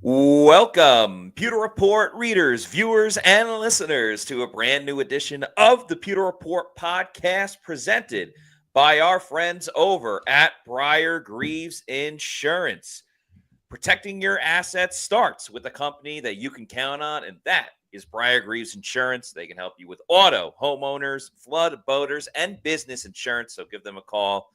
Welcome, Pewter Report readers, viewers, and listeners to a brand new edition of the Pewter Report podcast presented by our friends over at Briar Greaves Insurance. Protecting your assets starts with a company that you can count on, and that is Briar Greaves Insurance. They can help you with auto, homeowners, flood, boaters, and business insurance, so give them a call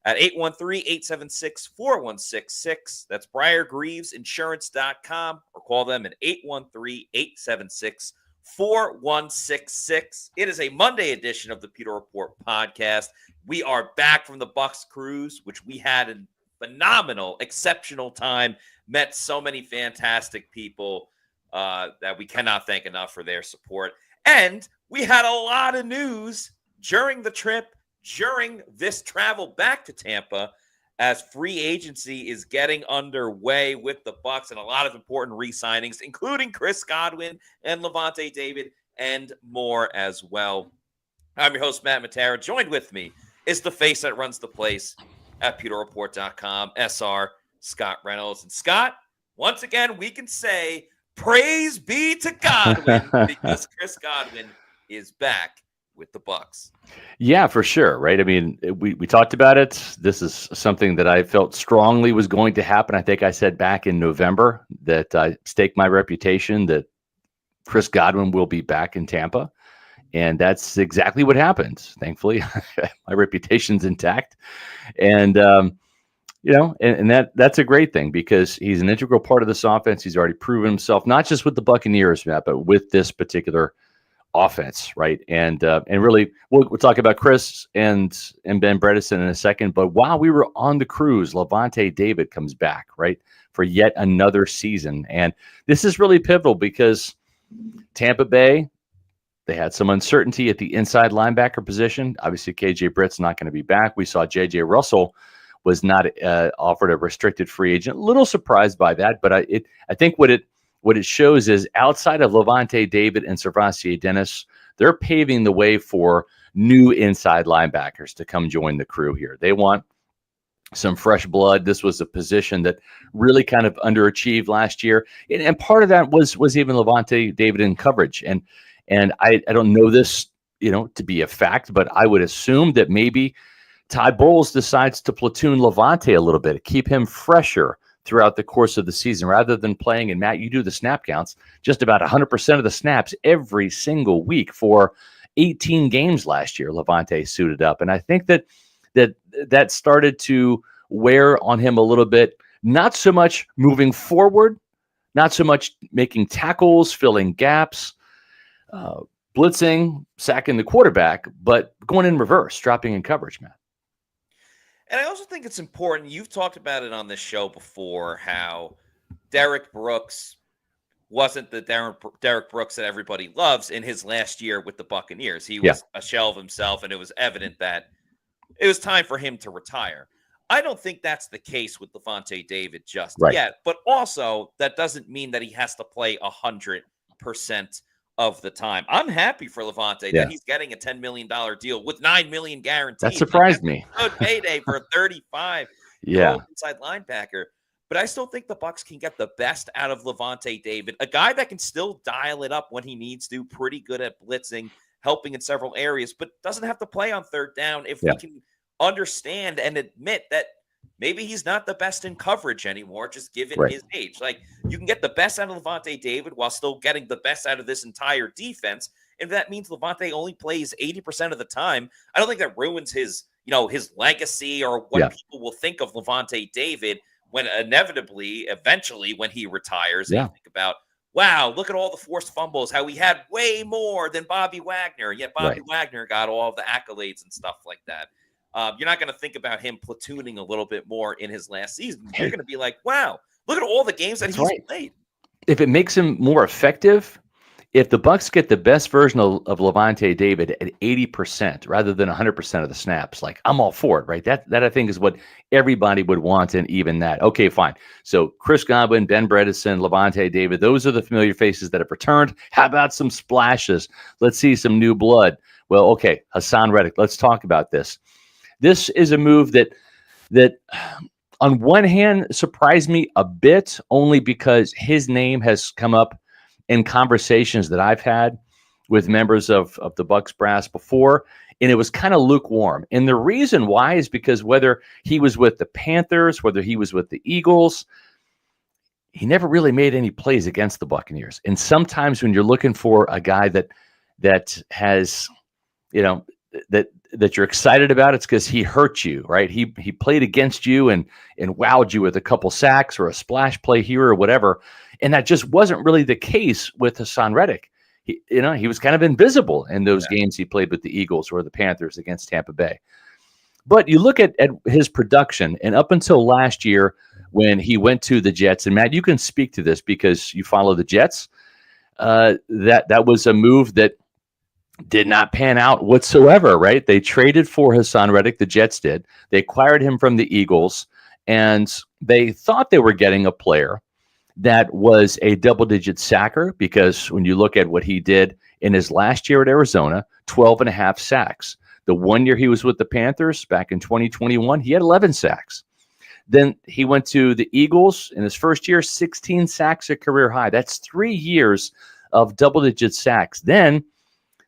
at 813-876-4166. That's BriarGreavesInsurance.com, or call them at 813-876-4166. It is a Monday edition of the Pewter Report podcast. We are back from the Bucs cruise, which we had a phenomenal, exceptional time. Met so many fantastic people that we cannot thank enough for their support. And we had a lot of news during the trip, during this travel back to Tampa, as free agency is getting underway with the Bucs, and a lot of important re-signings, including Chris Godwin and Lavonte David, and more as well. I'm your host, Matt Matera. Joined with me is the face that runs the place at PewterReport.com, SR Scott Reynolds. And Scott, once again, we can say praise be to Godwin because Chris Godwin is back with the Bucs. Yeah, for sure. Right. I mean, we talked about it. This is something that I felt strongly was going to happen. I think I said back in November that I staked my reputation that Chris Godwin will be back in Tampa. And that's exactly what happened. Thankfully, my reputation's intact. And, that's a great thing because he's an integral part of this offense. He's already proven himself, not just with the Buccaneers, Matt, but with this particular offense, right? And really, we'll talk about Chris and Ben Bredeson in a second. But while we were on the cruise, Lavonte David comes back, right, for yet another season. And this is really pivotal because Tampa Bay, they had some uncertainty at the inside linebacker position. Obviously, KJ Britt's not going to be back. We saw JJ Russell was not offered a restricted free agent. A little surprised by that, but I think what it shows is outside of Lavonte David and Servassier Dennis, they're paving the way for new inside linebackers to come join the crew here. They want some fresh blood. This was a position that really kind of underachieved last year. And part of that was even Lavonte David in coverage. And I don't know this, to be a fact, but I would assume that maybe Todd Bowles decides to platoon Lavonte a little bit, keep him fresher throughout the course of the season, rather than playing, and Matt, you do the snap counts, just about 100% of the snaps every single week for 18 games last year, Lavonte suited up. And I think that started to wear on him a little bit, not so much moving forward, not so much making tackles, filling gaps, blitzing, sacking the quarterback, but going in reverse, dropping in coverage, Matt. And I also think it's important, you've talked about it on this show before, how Derek Brooks wasn't the Derek Brooks that everybody loves in his last year with the Buccaneers. He was a shell of himself, and it was evident that it was time for him to retire. I don't think that's the case with Lavonte David just yet, but also that doesn't mean that he has to play 100% of the time. I'm happy for Lavonte that he's getting a $10 million deal with $9 million guaranteed. That surprised me. Good payday for a 35-year-old inside linebacker. But I still think the Bucs can get the best out of Lavonte David, a guy that can still dial it up when he needs to, pretty good at blitzing, helping in several areas, but doesn't have to play on third down if we can understand and admit that maybe he's not the best in coverage anymore, just given his age. Like, you can get the best out of Lavonte David while still getting the best out of this entire defense. And that means Lavonte only plays 80% of the time, I don't think that ruins his legacy or what people will think of Lavonte David when eventually, when he retires. And you think about, wow, look at all the forced fumbles, how he had way more than Bobby Wagner. Yet Bobby Wagner got all of the accolades and stuff like that. You're not going to think about him platooning a little bit more in his last season. You're going to be like, wow, look at all the games that he's played. If it makes him more effective, if the Bucs get the best version of Lavonte David at 80% rather than 100% of the snaps, like, I'm all for it, right? That I think is what everybody would want, and even that. Okay, fine. So Chris Godwin, Ben Bredeson, Lavonte David, those are the familiar faces that have returned. How about some splashes? Let's see some new blood. Well, okay, Haason Reddick, let's talk about this. This is a move that on one hand surprised me a bit, only because his name has come up in conversations that I've had with members of the Bucs brass before, and it was kind of lukewarm. And the reason why is because whether he was with the Panthers, whether he was with the Eagles, he never really made any plays against the Buccaneers. And sometimes when you're looking for a guy that has, that you're excited about, it's because he hurt you, right? He played against you and wowed you with a couple sacks or a splash play here or whatever. And that just wasn't really the case with Haason Reddick. He was kind of invisible in those games he played with the Eagles or the Panthers against Tampa Bay. But you look at his production, and up until last year when he went to the Jets, and Matt, you can speak to this because you follow the Jets, that was a move that did not pan out whatsoever, right? They traded for Haason Reddick, the Jets did. They acquired him from the Eagles, and they thought they were getting a player that was a double-digit sacker, because when you look at what he did in his last year at Arizona, 12 and a half sacks. The 1 year he was with the Panthers back in 2021, he had 11 sacks. Then he went to the Eagles in his first year, 16 sacks, a career high. That's 3 years of double-digit sacks. Then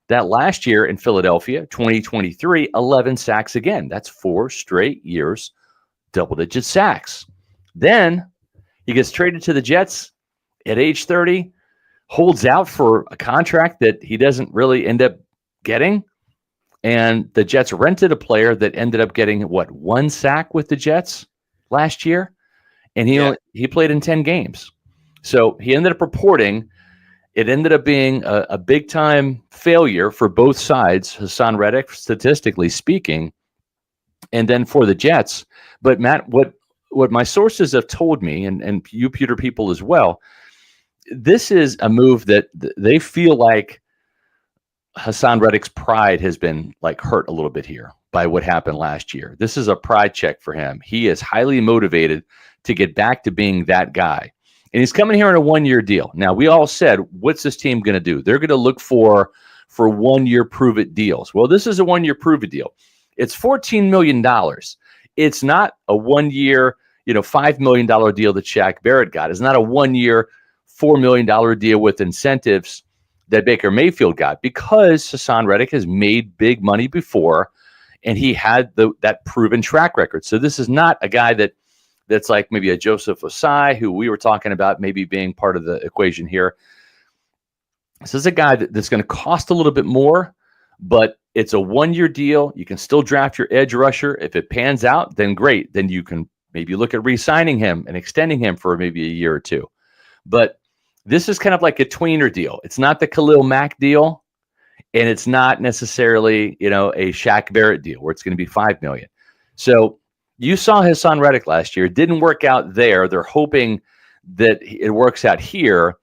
that last year in Philadelphia, 2023, 11 sacks again. That's 4 straight years, double-digit sacks. Then he gets traded to the Jets at age 30, holds out for a contract that he doesn't really end up getting. And the Jets rented a player that ended up getting, 1 sack with the Jets last year? And he played in 10 games. So he ended up reporting it ended up being a big-time failure for both sides, Haason Reddick, statistically speaking, and then for the Jets. But, Matt, what my sources have told me, and you Pewter people as well, this is a move that they feel like Haason Reddick's pride has been hurt a little bit here by what happened last year. This is a pride check for him. He is highly motivated to get back to being that guy. And he's coming here on a 1-year deal. Now, we all said, what's this team going to do? They're going to look for 1-year prove-it deals. Well, this is a 1-year prove-it deal. It's $14 million. It's not a 1-year, $5 million deal that Shaq Barrett got. It's not a 1-year, $4 million deal with incentives that Baker Mayfield got, because Haason Reddick has made big money before, and he had that proven track record. So this is not a guy that's like maybe a Joseph Osai, who we were talking about maybe being part of the equation here. This is a guy that's going to cost a little bit more, but it's a 1-year deal. You can still draft your edge rusher. If it pans out, then great. Then you can maybe look at re-signing him and extending him for maybe a year or two. But this is kind of like a tweener deal. It's not the Khalil Mack deal, and it's not necessarily, a Shaq Barrett deal where it's going to be $5 million. So you saw Haason Reddick last year. It didn't work out there. They're hoping that it works out here.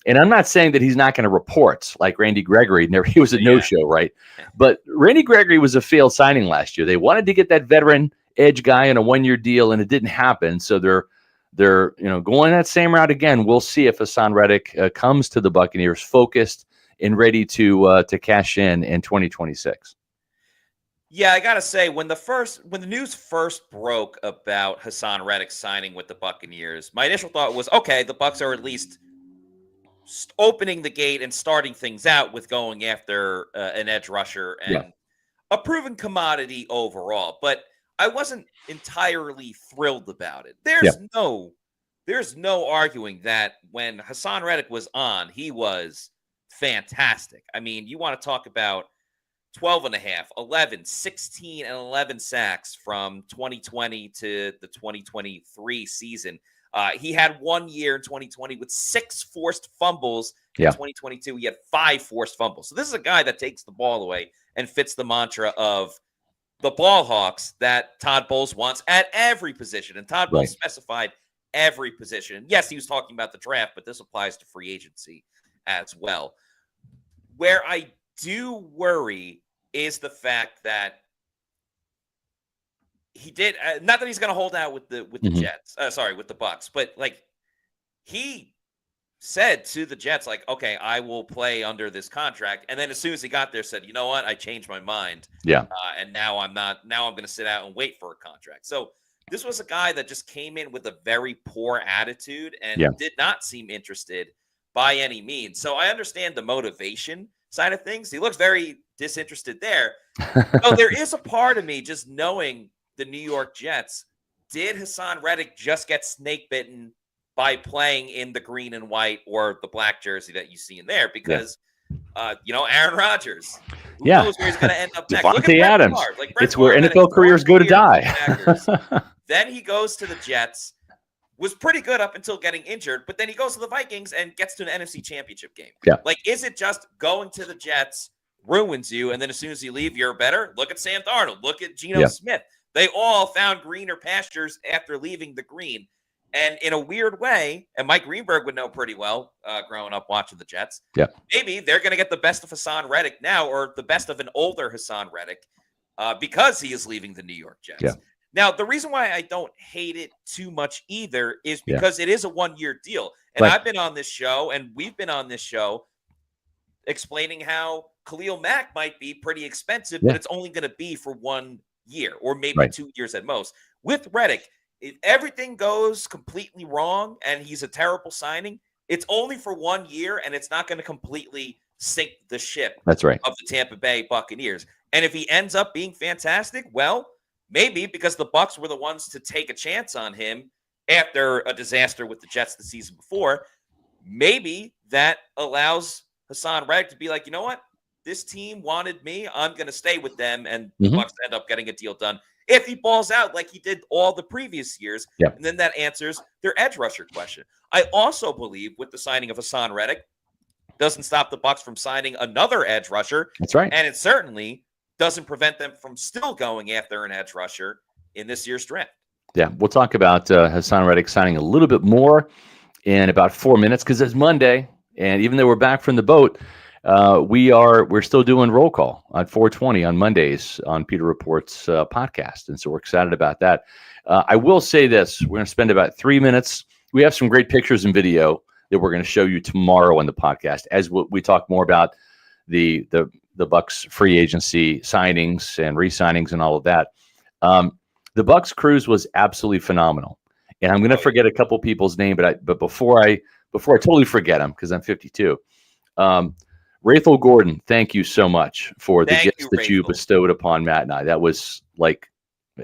And I'm not saying that he's not going to report like Randy Gregory. He was a no-show, right? But Randy Gregory was a failed signing last year. They wanted to get that veteran edge guy in a 1-year deal, and it didn't happen. So they're going that same route again. We'll see if Haason Reddick comes to the Buccaneers focused and ready to cash in 2026. Yeah, I gotta say, when the news first broke about Haason Reddick signing with the Buccaneers, my initial thought was, okay, the Bucs are at least opening the gate and starting things out with going after an edge rusher and a proven commodity overall. But I wasn't entirely thrilled about it. There's no arguing that when Haason Reddick was on, he was fantastic. I mean, you want to talk about 12 and a half, 11, 16, and 11 sacks from 2020 to the 2023 season. He had 1 year in 2020 with 6 forced fumbles. In 2022, he had 5 forced fumbles. So this is a guy that takes the ball away and fits the mantra of the ball hawks that Todd Bowles wants at every position. And Todd Bowles specified every position. Yes, he was talking about the draft, but this applies to free agency as well. Where I do worry is the fact that he did not that he's going to hold out with the Jets, with the Bucs, but he said to the Jets, okay, I will play under this contract. And then as soon as he got there, said, you know what, I changed my mind. Yeah. And now I'm going to sit out and wait for a contract. So this was a guy that just came in with a very poor attitude and did not seem interested by any means. So I understand the motivation side of things. He looks very disinterested there. So there is a part of me just knowing the New York Jets. Did Haason Reddick just get snake bitten by playing in the green and white or the black jersey that you see in there? Because, Aaron Rodgers, who knows where he's going to end up next? Look at Adams. Like it's where NFL careers go to die. Then he goes to the Jets, was pretty good up until getting injured, but then he goes to the Vikings and gets to an NFC Championship game. Yeah. Like, is it just going to the Jets ruins you, and then as soon as you leave, you're better? Look at Sam Darnold. Look at Geno Smith. They all found greener pastures after leaving the green. And in a weird way, and Mike Greenberg would know pretty well growing up watching the Jets, maybe they're going to get the best of Haason Reddick now, or the best of an older Haason Reddick, because he is leaving the New York Jets. Yeah. Now, the reason why I don't hate it too much either is because it is a one-year deal. And I've been on this show, and we've been on this show explaining how Khalil Mack might be pretty expensive, but it's only going to be for 1 year or maybe 2 years at most. With Reddick, if everything goes completely wrong and he's a terrible signing, it's only for 1 year, and it's not going to completely sink the ship of the Tampa Bay Buccaneers. And if he ends up being fantastic, well, maybe because the Bucs were the ones to take a chance on him after a disaster with the Jets the season before, maybe that allows Haason Reddick to be like, you know what? This team wanted me. I'm going to stay with them, and the Bucs end up getting a deal done. If he balls out like he did all the previous years, and then that answers their edge rusher question. I also believe with the signing of Haason Reddick, doesn't stop the Bucs from signing another edge rusher. That's right. And it certainly doesn't prevent them from still going after an edge rusher in this year's draft. Yeah, we'll talk about Haason Reddick signing a little bit more in about 4 minutes because it's Monday, and even though we're back from the boat, we're still doing roll call on 420 on Mondays on Pewter Report's podcast, and so we're excited about that. I will say this: we're going to spend about 3 minutes. We have some great pictures and video that we're going to show you tomorrow on the podcast as we talk more about the Bucs free agency signings and re-signings and all of that. The Bucs cruise was absolutely phenomenal, and I'm going to forget a couple people's name, but before I totally forget them because I'm 52. Raythel Gordon, thank you so much for the gifts that you bestowed upon Matt and I. That was like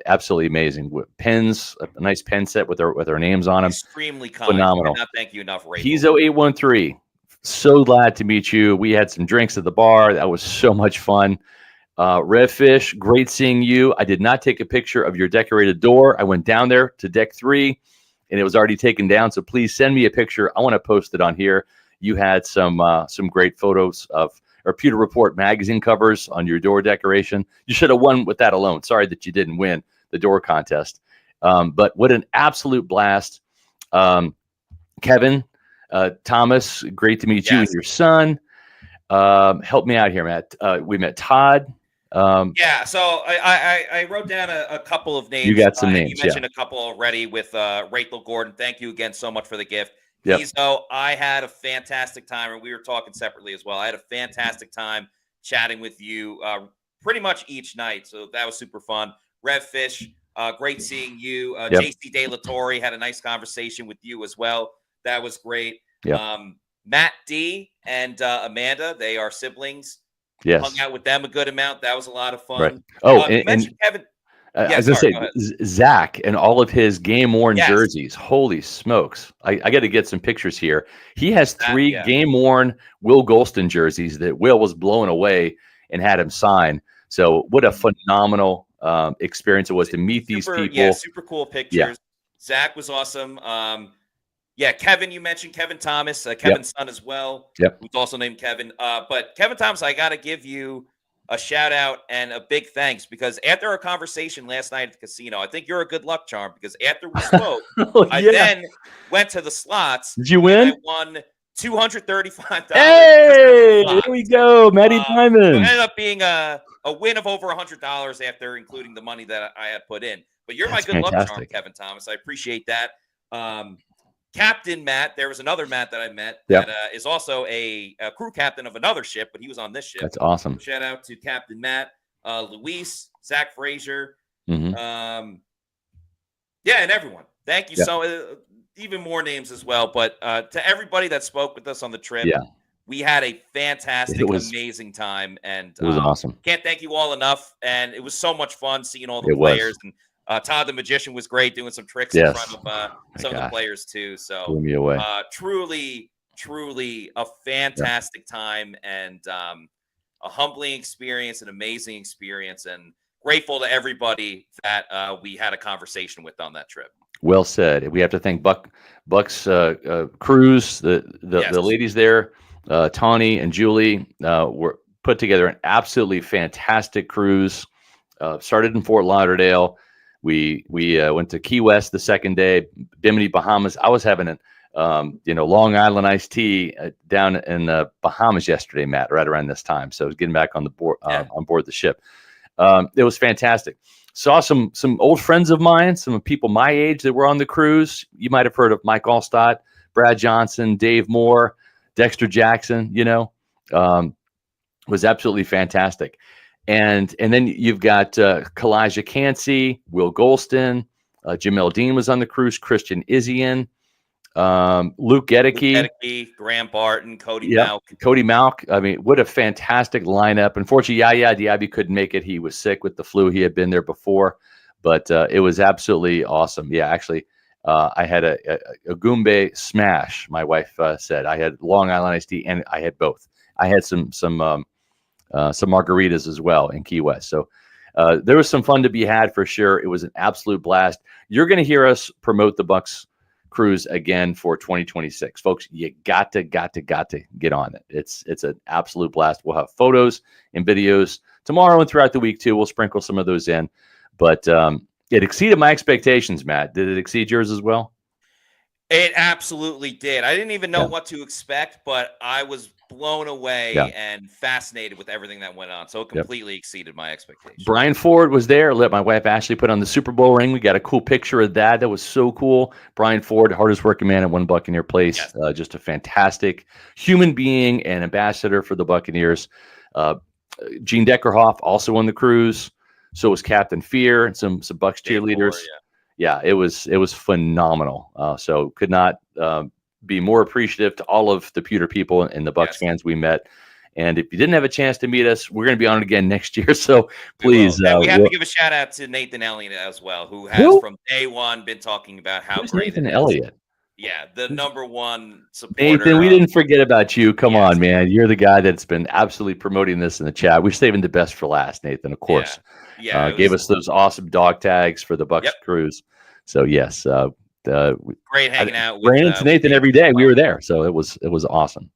absolutely amazing. With pens, a nice pen set with our names on them. Extremely kind. Phenomenal. Cannot thank you enough, Raythel. He's 0813. So glad to meet you. We had some drinks at the bar. That was so much fun. Redfish, great seeing you. I did not take a picture of your decorated door. I went down there to deck 3, and it was already taken down. So please send me a picture. I want to post it on here. You had some great photos of our Pewter Report magazine covers on your door decoration. You should have won with that alone. Sorry that you didn't win the door contest. But what an absolute blast. Kevin, Thomas, great to meet you and your son. Help me out here, Matt. We met Todd. So I wrote down a couple of names. You got some names. You mentioned a couple already with Raythel Gordon. Thank you again so much for the gift. Yep. I had a fantastic time, and we were talking separately as well. I had a fantastic time chatting with you pretty much each night, so that was super fun. Redfish, great seeing you. JC De La Torre had a nice conversation with you as well. That was great. Yep. Matt D and Amanda, they are siblings. Yes. Hung out with them a good amount. That was a lot of fun. Right. Oh, you mentioned Kevin. I was going to say, Zach and all of his game-worn jerseys. Holy smokes. I got to get some pictures here. He has 3 game-worn Will Golston jerseys that Will was blown away and had him sign. So what a phenomenal experience it was to meet these people. Yeah, super cool pictures. Yeah. Zach was awesome. Kevin, you mentioned Kevin Thomas, Kevin's son as well, who's also named Kevin. But Kevin Thomas, I got to give you a shout out and a big thanks, because after our conversation last night at the casino, I think you're a good luck charm, because after we spoke, I then went to the slots. Did you win? I won $235. Hey, here we go, Matty Diamond. It ended up being a win of over $100 after including the money that I had put in. But you're my good luck charm, Kevin Thomas. I appreciate that. Captain Matt, there was another Matt that I met that is also a crew captain of another ship, but he was on this ship. That's awesome. Shout out to Captain Matt, Luis, Zach Frazier. Mm-hmm. Yeah, and everyone. Thank you so even more names as well. But to everybody that spoke with us on the trip, we had a fantastic, amazing time. And it was awesome. Can't thank you all enough. And it was so much fun seeing all the players. And Todd the Magician was great doing some tricks in front of some of the players too. So blew me away. Truly a fantastic time and a humbling experience, an amazing experience, and grateful to everybody that we had a conversation with on that trip. Well said. We have to thank Bucs Cruise, the ladies there, Tawny and Julie were put together an absolutely fantastic cruise. Started in Fort Lauderdale. We went to Key West the second day, Bimini, Bahamas. I was having Long Island iced tea down in the Bahamas yesterday, Matt, right around this time. So I was getting back on the board on board the ship. It was fantastic. Saw some old friends of mine, some people my age that were on the cruise. You might have heard of Mike Allstott, Brad Johnson, Dave Moore, Dexter Jackson. Was absolutely fantastic. And then you've got Kalijah Cansey, Will Golston, Jamel Dean was on the cruise, Christian Izzian, Luke Gedicke, Graham Barton, Cody Malk. Cody Malk. I mean, what a fantastic lineup. Unfortunately, Yaya Diaby couldn't make it. He was sick with the flu. He had been there before, but it was absolutely awesome. Yeah, actually, I had a Goombay smash. My wife said I had Long Island iced tea, and I had both. I had some margaritas as well in Key West. So there was some fun to be had for sure. It was an absolute blast. You're going to hear us promote the Bucs cruise again for 2026, folks. You got to get on it. It's an absolute blast. We'll have photos and videos tomorrow and throughout the week too. We'll sprinkle some of those in, but it exceeded my expectations. Matt, did it exceed yours as well? It absolutely did. I didn't even know what to expect, but I was blown away and fascinated with everything that went on. So it completely exceeded my expectations. Brian Ford was there. Let my wife Ashley put on the Super Bowl ring. We got a cool picture of that. That was so cool. Brian Ford, hardest working man at One Buccaneer Place. Yes. Just a fantastic human being and ambassador for the Buccaneers. Gene Deckerhoff also on the cruise. So was Captain Fear and some Bucs cheerleaders. Yeah, it was phenomenal. So could not be more appreciative to all of the Pewter people and the Bucs fans we met. And if you didn't have a chance to meet us, we're going to be on it again next year. So please. We have to give a shout out to Nathan Elliott as well, who has from day one been talking about how great Nathan Elliott. Yeah, the number one supporter. Nathan, we didn't forget about you. Come on, man. You're the guy that's been absolutely promoting this in the chat. We're saving the best for last, Nathan, of course. Gave us those awesome dog tags for the Bucs cruise. So, yes. Great hanging out with Brandon to Nathan every day. We were there. So it was awesome.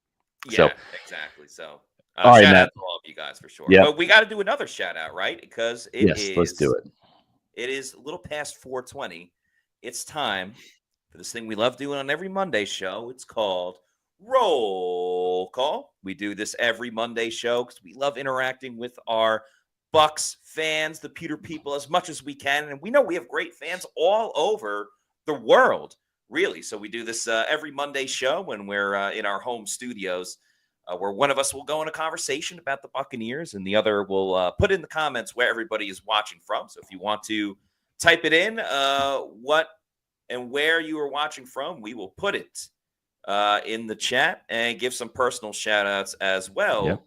Yeah, exactly. So shout out to all of you guys for sure. Yep. But we got to do another shout out, right? Because let's do it. It is a little past 4:20. It's time for this thing we love doing on every Monday show. It's called Roll Call. We do this every Monday show because we love interacting with our Bucs fans, the Pewter people, as much as we can. And we know we have great fans all over the world, really. So we do this every Monday show when we're in our home studios, where one of us will go in a conversation about the Buccaneers and the other will put in the comments where everybody is watching from. So if you want to type it in, what and where you are watching from, we will put it in the chat and give some personal shout outs as well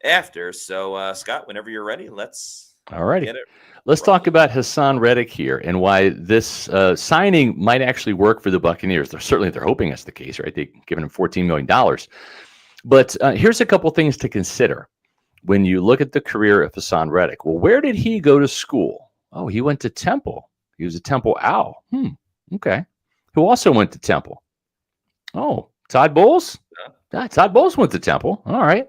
after. So Scott, whenever you're ready, let's get it. Let's talk about Haason Reddick here and why this signing might actually work for the Buccaneers. They're hoping that's the case, right? They've given him $14 million. But here's a couple things to consider when you look at the career of Haason Reddick. Well, where did he go to school? Oh, he went to Temple. He was a Temple Owl. Okay. Who also went to Temple? Oh, Todd Bowles? Todd Bowles went to Temple. All right.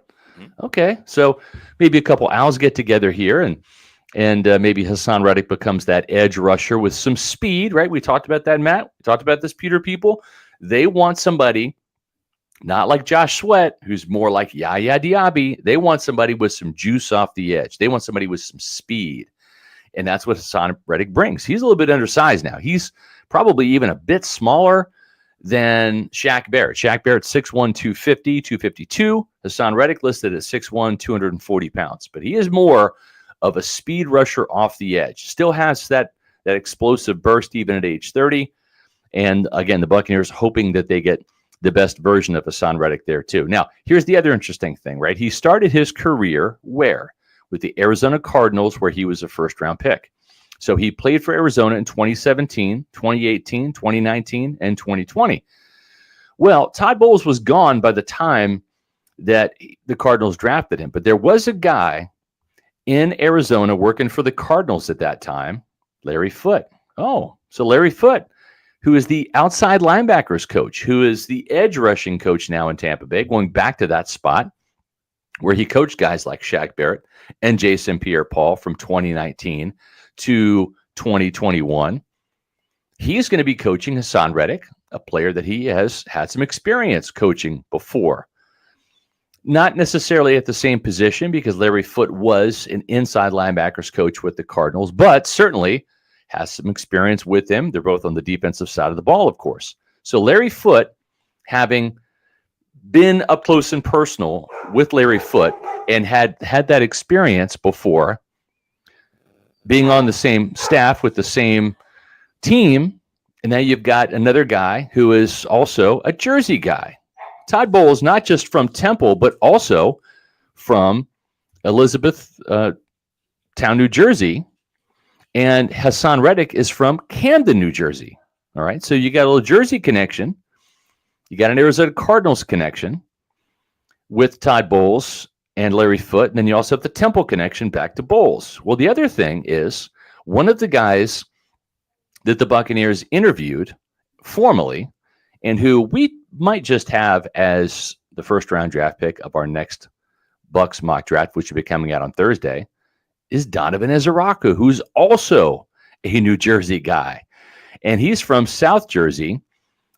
Okay. So maybe a couple Owls get together here and maybe Haason Reddick becomes that edge rusher with some speed, right? We talked about that, Matt. We talked about this, Pewter people. They want somebody not like Josh Sweat, who's more like Yaya Diaby. They want somebody with some juice off the edge. They want somebody with some speed. And that's what Haason Reddick brings. He's a little bit undersized now. He's probably even a bit smaller than Shaq Barrett. Shaq Barrett, 6'1", 250, 252. Haason Reddick listed at 6'1", 240 pounds. But he is more of a speed rusher off the edge. Still has that that explosive burst even at age 30. And again, the Buccaneers hoping that they get the best version of Haason Reddick there too. Now, here's the other interesting thing, right? He started his career where? With the Arizona Cardinals, where he was a first-round pick. So he played for Arizona in 2017, 2018, 2019, and 2020. Well, Todd Bowles was gone by the time that the Cardinals drafted him. But there was a guy in Arizona working for the Cardinals at that time, Larry Foote. Oh, so Larry Foote, who is the outside linebackers coach, who is the edge rushing coach now in Tampa Bay, going back to that spot where he coached guys like Shaq Barrett and Jason Pierre-Paul from 2019 to 2021. He's going to be coaching Haason Reddick, a player that he has had some experience coaching before. Not necessarily at the same position because Larry Foote was an inside linebackers coach with the Cardinals, but certainly has some experience with him. They're both on the defensive side of the ball, of course. So Larry Foote, having been up close and personal with Larry Foote and had that experience before, being on the same staff with the same team, and now you've got another guy who is also a Jersey guy. Todd Bowles, not just from Temple, but also from Elizabeth Town, New Jersey. And Haason Reddick is from Camden, New Jersey. All right, so you got a little Jersey connection. You got an Arizona Cardinals connection with Todd Bowles and Larry Foote, and then you also have the Temple connection back to Bowles. Well, the other thing is one of the guys that the Buccaneers interviewed formally and who we might just have as the first-round draft pick of our next Bucs mock draft, which will be coming out on Thursday, is Donovan Ezeraku, who's also a New Jersey guy. And he's from South Jersey,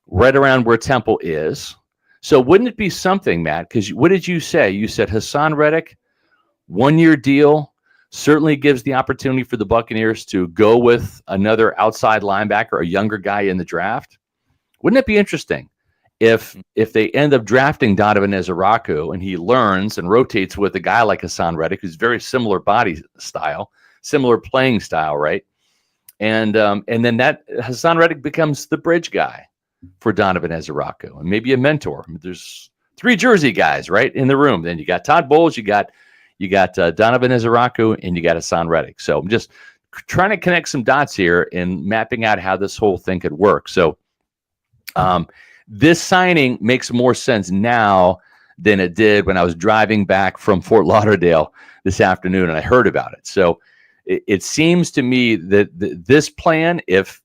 right around where Temple is. So wouldn't it be something, Matt? Because what did you say? You said Haason Reddick, 1-year deal, certainly gives the opportunity for the Buccaneers to go with another outside linebacker, a younger guy in the draft. Wouldn't it be interesting if they end up drafting Donovan Ezeraku and he learns and rotates with a guy like Haason Reddick, who's very similar body style, similar playing style, right? And then that Haason Reddick becomes the bridge guy for Donovan Ezeraku and maybe a mentor. I mean, there's 3 Jersey guys right in the room. Then you got Todd Bowles, you got Donovan Ezeraku, and you got Haason Reddick. So I'm just trying to connect some dots here and mapping out how this whole thing could work. So this signing makes more sense now than it did when I was driving back from Fort Lauderdale this afternoon and I heard about it. So it seems to me that this plan, if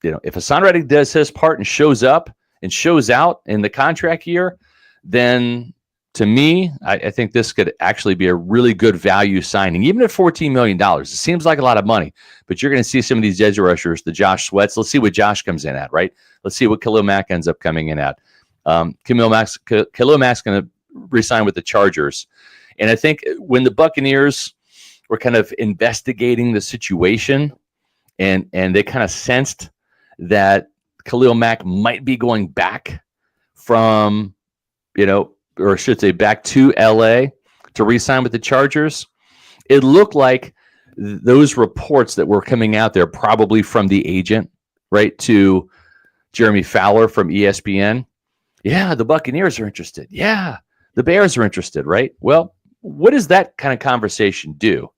Haason Reddick does his part and shows up and shows out in the contract year, then to me, I think this could actually be a really good value signing, even at $14 million. It seems like a lot of money, but you're going to see some of these edge rushers, the Josh Sweats. Let's see what Josh comes in at, right? Let's see what Khalil Mack ends up coming in at. Khalil Mack's going to re-sign with the Chargers. And I think when the Buccaneers were kind of investigating the situation and they kind of sensed that Khalil Mack might be going back from, or I should say back to LA to re-sign with the Chargers, it looked like those reports that were coming out there, probably from the agent, right, to Jeremy Fowler from ESPN. Yeah, the Buccaneers are interested. Yeah, the Bears are interested, right? Well, what does that kind of conversation do?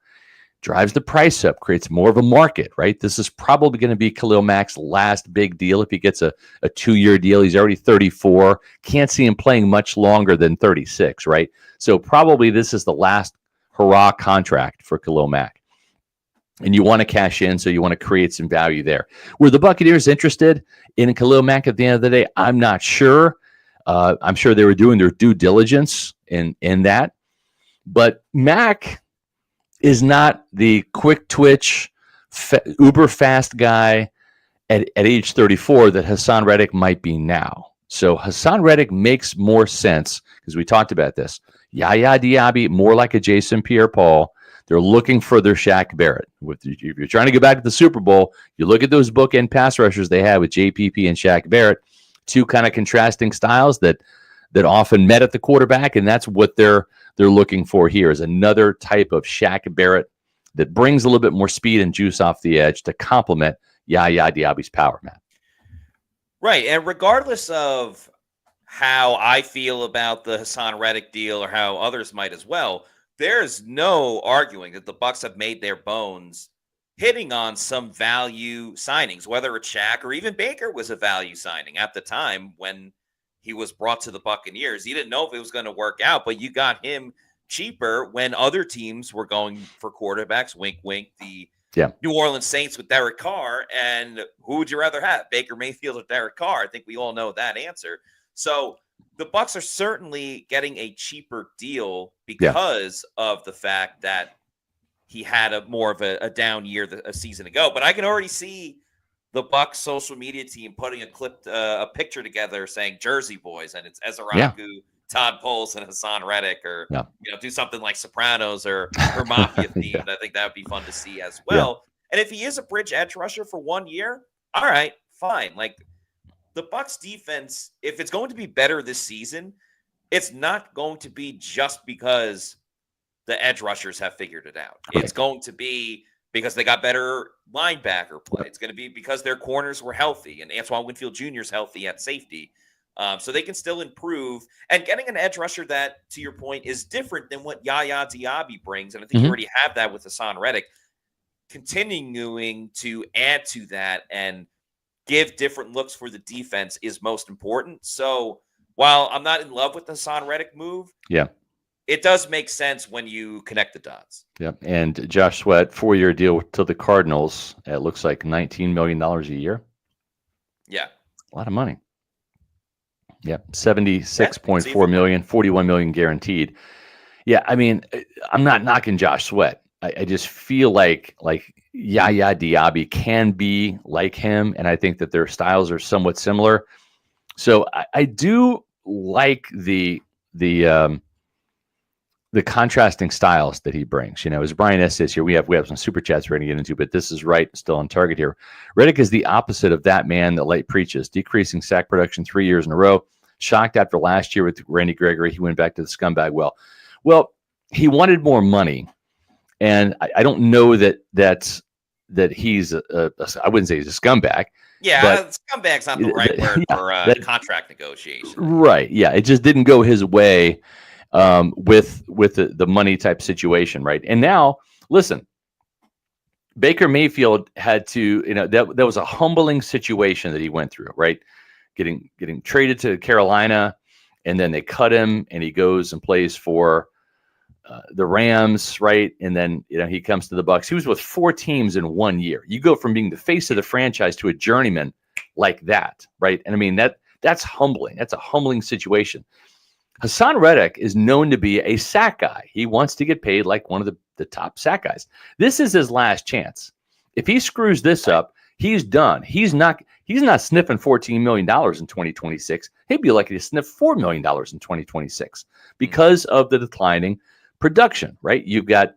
Drives the price up, creates more of a market, right? This is probably going to be Khalil Mack's last big deal. If he gets a 2-year deal, he's already 34. Can't see him playing much longer than 36, right? So probably this is the last hurrah contract for Khalil Mack. And you want to cash in, so you want to create some value there. Were the Buccaneers interested in Khalil Mack at the end of the day? I'm not sure. I'm sure they were doing their due diligence in that. But Mack is not the quick twitch, uber fast guy at age 34 that Haason Reddick might be now. So Haason Reddick makes more sense because we talked about this. Yaya Diaby, more like a Jason Pierre-Paul. They're looking for their Shaq Barrett. If you're trying to go back to the Super Bowl, you look at those bookend pass rushers they had with JPP and Shaq Barrett, 2 kind of contrasting styles that often met at the quarterback, and that's what they're looking for here is another type of Shaq Barrett that brings a little bit more speed and juice off the edge to complement Yaya Diaby's power, Matt. Right. And regardless of how I feel about the Haason Reddick deal or how others might as well, there's no arguing that the Bucs have made their bones hitting on some value signings, whether it's Shaq or even Baker was a value signing at the time when he was brought to the Buccaneers. You didn't know if it was going to work out, but you got him cheaper when other teams were going for quarterbacks. Wink, wink. The New Orleans Saints with Derek Carr. And who would you rather have, Baker Mayfield or Derek Carr? I think we all know that answer. So the Bucs are certainly getting a cheaper deal because of the fact that he had more of a down year a season ago. But I can already see the Bucs social media team putting a picture together saying Jersey Boys, and it's Ezeraku, Todd Poles, and Haason Reddick, or do something like Sopranos or Mafia themed. I think that would be fun to see as well. And if he is a bridge edge rusher for 1 year, all right, fine. Like, the Bucs defense, if it's going to be better this season, it's not going to be just because the edge rushers have figured it out. Right. It's going to be because they got better linebacker play. It's going to be because their corners were healthy and Antoine Winfield Jr. is healthy at safety. So they can still improve. And getting an edge rusher that, to your point, is different than what Yaya Diaby brings. And I think you already have that with Haason Reddick. Continuing to add to that and give different looks for the defense is most important. So while I'm not in love with the Haason Reddick move, it does make sense when you connect the dots. Yeah, and Josh Sweat, 4-year deal to the Cardinals. It looks like $19 million a year. Yeah. A lot of money. Yeah, $76.4 million, $41 million guaranteed. Yeah, I mean, I'm not knocking Josh Sweat. I just feel like Yaya Diaby can be like him, and I think that their styles are somewhat similar. So I do like the contrasting styles that he brings. You know, as Brian S. says here, we have some super chats we're going to get into, but this is right, still on target here. Reddick is the opposite of that man that Light preaches, decreasing sack production 3 years in a row. Shocked after last year with Randy Gregory, he went back to the scumbag well. He wanted more money, and I don't know that he's I wouldn't say he's a scumbag. Yeah, but scumbag's not the right word for contract negotiation. Right. Yeah, it just didn't go his way with the money type situation, right? And now, listen, Baker Mayfield had to, that was a humbling situation that he went through, right? Getting traded to Carolina, and then they cut him, and he goes and plays for the Rams, right? And then he comes to the Bucs. He was with 4 teams in 1 year. You go from being the face of the franchise to a journeyman like that, right? And I mean that's humbling. That's a humbling situation. Haason Reddick is known to be a sack guy. He wants to get paid like one of the top sack guys. This is his last chance. If he screws this up, he's done. He's not sniffing $14 million in 2026. He'd be lucky to sniff $4 million in 2026 because of the declining production, right? You've got,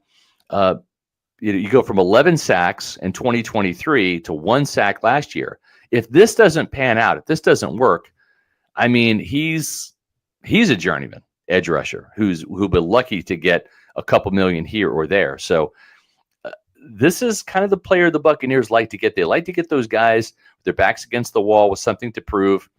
you go from 11 sacks in 2023 to 1 sack last year. If this doesn't pan out, if this doesn't work, I mean, he's a journeyman edge rusher who'll be lucky to get a couple million here or there. So this is kind of the player the Buccaneers like to get. They like to get those guys with their backs against the wall with something to prove.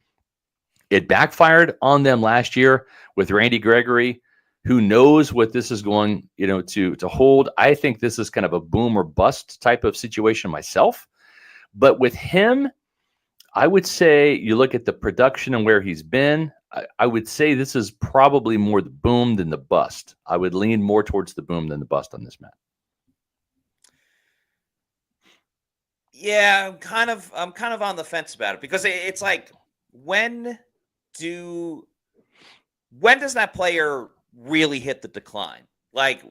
It backfired on them last year with Randy Gregory. Who knows what this is going, to hold? I think this is kind of a boom or bust type of situation myself. But with him, I would say you look at the production and where he's been. I would say this is probably more the boom than the bust. I would lean more towards the boom than the bust on this, Matt. Yeah, I'm kind of on the fence about it because it's like when does that player really hit the decline? Like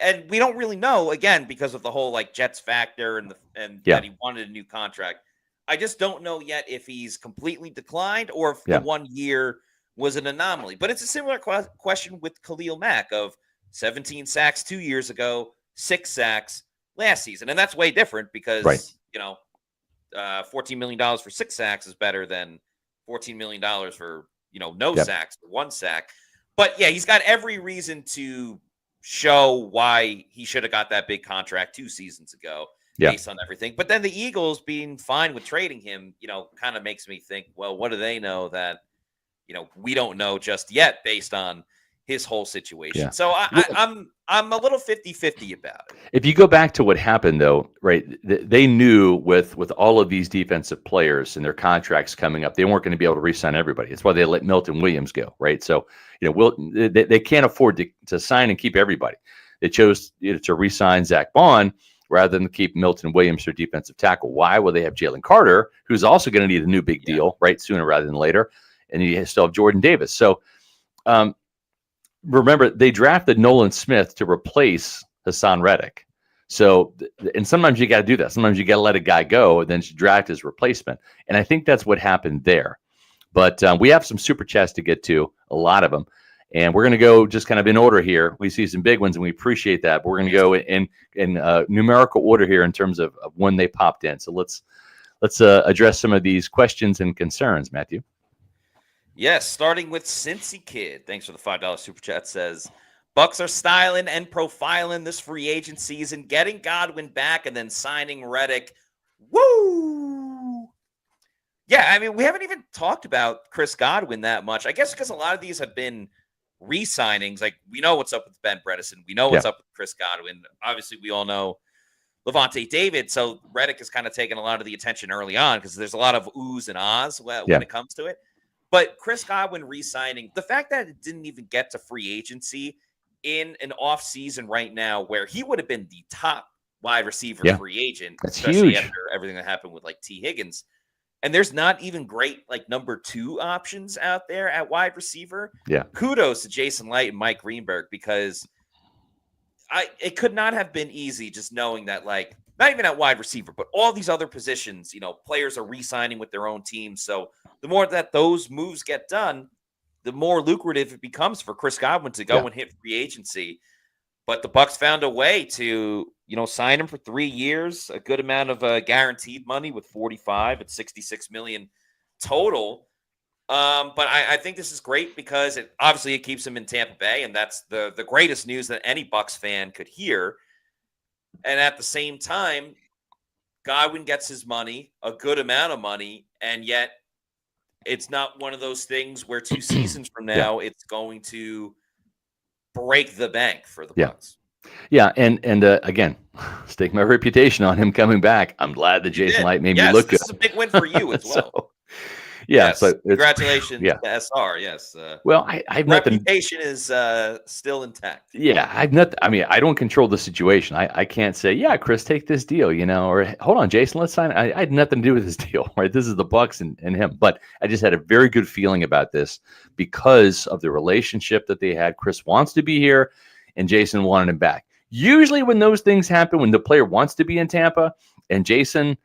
and we don't really know, again, because of the whole Jets factor and that he wanted a new contract. I just don't know yet if he's completely declined or if the 1 year was an anomaly. But it's a similar question with Khalil Mack of 17 sacks 2 years ago, 6 sacks last season. And that's way different because, $14 million for 6 sacks is better than $14 million for, no sacks or 1 sack. But yeah, he's got every reason to show why he should have got that big contract 2 seasons ago based on everything. But then the Eagles being fine with trading him, kind of makes me think, well, what do they know that, we don't know just yet based on his whole situation. Yeah. So I'm a little 50-50 about it. If you go back to what happened, though, right, they knew with all of these defensive players and their contracts coming up, they weren't going to be able to re-sign everybody. That's why they let Milton Williams go, right? So, they can't afford to sign and keep everybody. They chose to re-sign Zach Bond rather than keep Milton Williams, their defensive tackle. Why? Well, they have Jalen Carter, who's also going to need a new big deal, right, sooner rather than later. And you still have Jordan Davis. So, remember, they drafted Nolan Smith to replace Haason Reddick. So, and sometimes you got to do that. Sometimes you got to let a guy go and then draft his replacement. And I think that's what happened there. But we have some super chats to get to, a lot of them. And we're going to go just kind of in order here. We see some big ones, and we appreciate that. But we're going to go in numerical order here in terms of when they popped in. So let's address some of these questions and concerns, Matthew. Yes, starting with Cincy Kid. Thanks for the $5 super chat. Says, Bucs are styling and profiling this free agent season, getting Godwin back and then signing Reddick. Woo! Yeah, I mean, we haven't even talked about Chris Godwin that much. I guess because a lot of these have been re-signings. Like, we know what's up with Ben Bredeson. We know what's up with Chris Godwin. Obviously, we all know Lavonte David. So Reddick has kind of taken a lot of the attention early on because there's a lot of oohs and ahs when it comes to it. But Chris Godwin re-signing, the fact that it didn't even get to free agency in an off-season right now where he would have been the top wide receiver free agent, that's especially huge after everything that happened with like T. Higgins. And there's not even great like number 2 options out there at wide receiver. Yeah. Kudos to Jason Light and Mike Greenberg, because it could not have been easy just knowing that, like, not even at wide receiver, but all these other positions, players are re-signing with their own teams. So the more that those moves get done, the more lucrative it becomes for Chris Godwin to go and hit free agency. But the Bucs found a way to, sign him for 3 years, a good amount of guaranteed money with 45 at $66 million total. But I think this is great because it keeps him in Tampa Bay, and that's the greatest news that any Bucs fan could hear. And at the same time, Godwin gets his money, a good amount of money, and yet it's not one of those things where 2 seasons from now it's going to break the bank for the Bucs. Yeah, and again, stake my reputation on him coming back. I'm glad that Jason Light made me look good. This is a big win for you as well. So, so congratulations to SR. Yes. Well, I've reputation is still intact. Yeah, I don't control the situation. I can't say, Chris, take this deal, or hold on, Jason, let's sign. I had nothing to do with this deal, right? This is the Bucs and him. But I just had a very good feeling about this because of the relationship that they had. Chris wants to be here, and Jason wanted him back. Usually, when those things happen, when the player wants to be in Tampa and Jason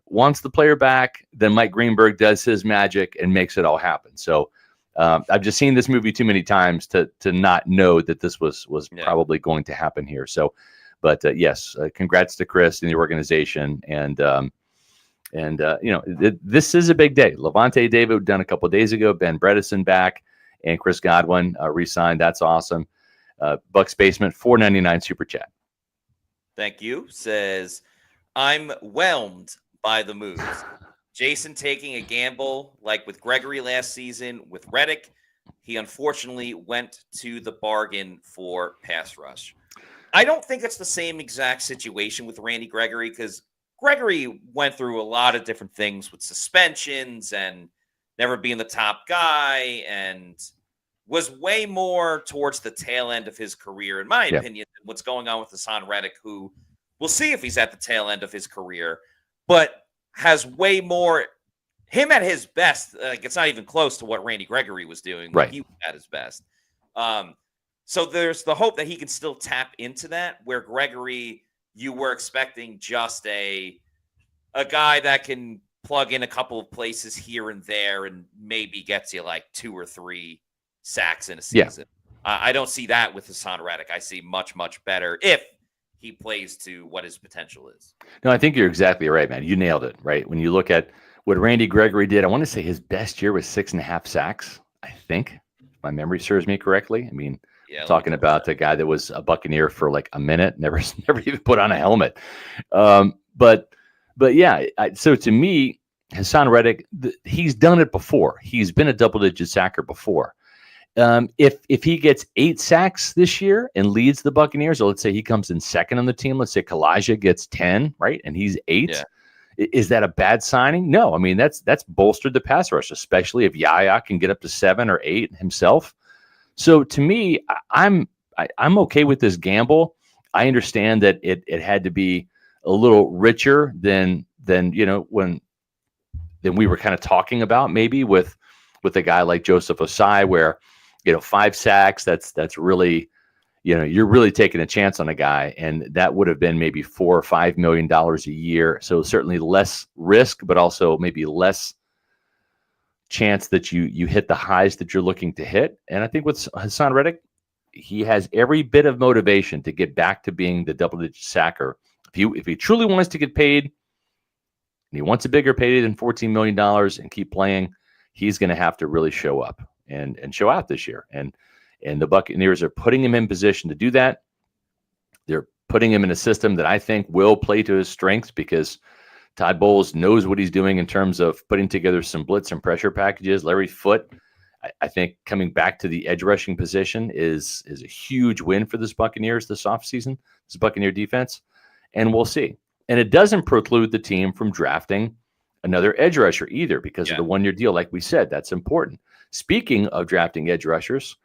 wants the player back, then Mike Greenberg does his magic and makes it all happen. So I've just seen this movie too many times to not know that this was probably going to happen here. So, but yes, congrats to Chris and the organization. And this is a big day. Lavonte David done a couple of days ago, Ben Bredeson back, and Chris Godwin re-signed. That's awesome. Bucs Basement, $4.99 super chat. Thank you. Says, I'm whelmed by the moves. Jason taking a gamble like with Gregory last season with Reddick. He unfortunately went to the bargain for pass rush. I don't think it's the same exact situation with Randy Gregory, because Gregory went through a lot of different things with suspensions and never being the top guy, and was way more towards the tail end of his career, in my opinion, than what's going on with Haason Reddick, who we'll see if he's at the tail end of his career, but has way more. Him at his best, it's not even close to what Randy Gregory was doing when he was at his best. So there's the hope that he can still tap into that, where Gregory, you were expecting just a guy that can plug in a couple of places here and there and maybe gets you like 2 or 3 sacks in a season. I don't see that with Haason Reddick. I see much, much better if he plays to what his potential is. No, I think you're exactly right, man. You nailed it, right? When you look at what Randy Gregory did, I want to say his best year was 6.5 sacks, I think, if my memory serves me correctly. I mean, talking about the guy that was a Buccaneer for like a minute, never even put on a helmet. But yeah, so to me, Haason Reddick, he's done it before. He's been a double-digit sacker before. If he gets 8 sacks this year and leads the Buccaneers, or let's say he comes in second on the team, let's say Kalijah gets 10, right, and he's 8. Yeah. Is that a bad signing? No. I mean, that's bolstered the pass rush, especially if Yaya can get up to 7 or 8 himself. So to me, I'm okay with this gamble. I understand that it had to be a little richer than when we were kind of talking about, maybe with a guy like Joseph Osai, where 5 sacks, that's really, you're really taking a chance on a guy, and that would have been maybe $4 or $5 million a year. So certainly less risk, but also maybe less chance that you hit the highs that you're looking to hit. And I think with Haason Reddick, he has every bit of motivation to get back to being the double-digit sacker. If he truly wants to get paid, and he wants a bigger payday than $14 million and keep playing, he's going to have to really show up and show out this year. And the Buccaneers are putting him in position to do that. They're putting him in a system that I think will play to his strengths, because Todd Bowles knows what he's doing in terms of putting together some blitz and pressure packages. Larry Foote, I think, coming back to the edge rushing position is a huge win for this Buccaneers this offseason, this Buccaneer defense, and we'll see. And it doesn't preclude the team from drafting another edge rusher either, because of the 1-year deal. Like we said, that's important. Speaking of drafting edge rushers,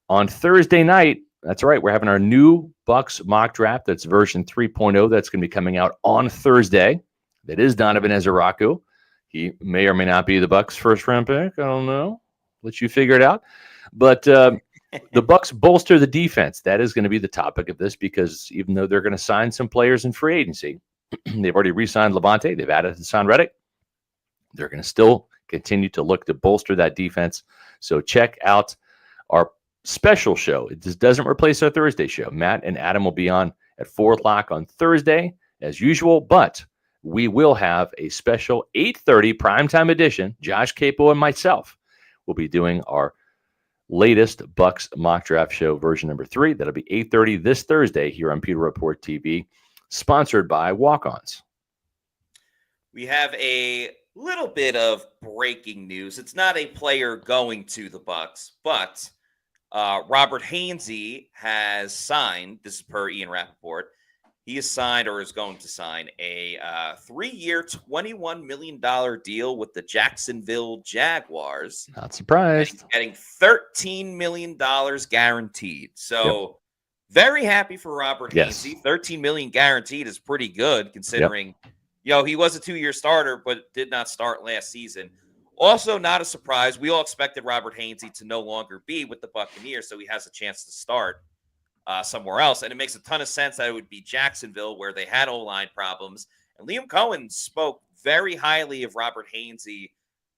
on Thursday night, that's right, we're having our new Bucs mock draft. That's version 3.0. That's going to be coming out on Thursday. That is Donovan Ezeraku. He may or may not be the Bucs' first-round pick. I don't know. Let you figure it out. But the Bucs bolster the defense. That is going to be the topic of this, because even though they're going to sign some players in free agency, they've already re-signed Lavonte. They've added Haason Reddick. They're going to still continue to look to bolster that defense. So check out our special show. It just doesn't replace our Thursday show. Matt and Adam will be on at 4 o'clock on Thursday, as usual, but we will have a special 8:30 primetime edition. Josh Capo and myself will be doing our latest Bucs mock draft show, version number 3. That'll be 8:30 this Thursday here on Pewter Report TV, sponsored by Walk-Ons. We have a little bit of breaking news. It's not a player going to the Bucs, but Robert Hainsey has signed, this is per Ian Rappaport, he has signed, or is going to sign, a 3-year, $21 million deal with the Jacksonville Jaguars. Not surprised. Getting $13 million guaranteed. So very happy for Robert Hainsey. $13 million guaranteed is pretty good, considering he was a 2-year starter, but did not start last season. Also, not a surprise. We all expected Robert Hainsey to no longer be with the Buccaneers, so he has a chance to start somewhere else. And it makes a ton of sense that it would be Jacksonville, where they had O-line problems. And Liam Cohen spoke very highly of Robert Hainsey,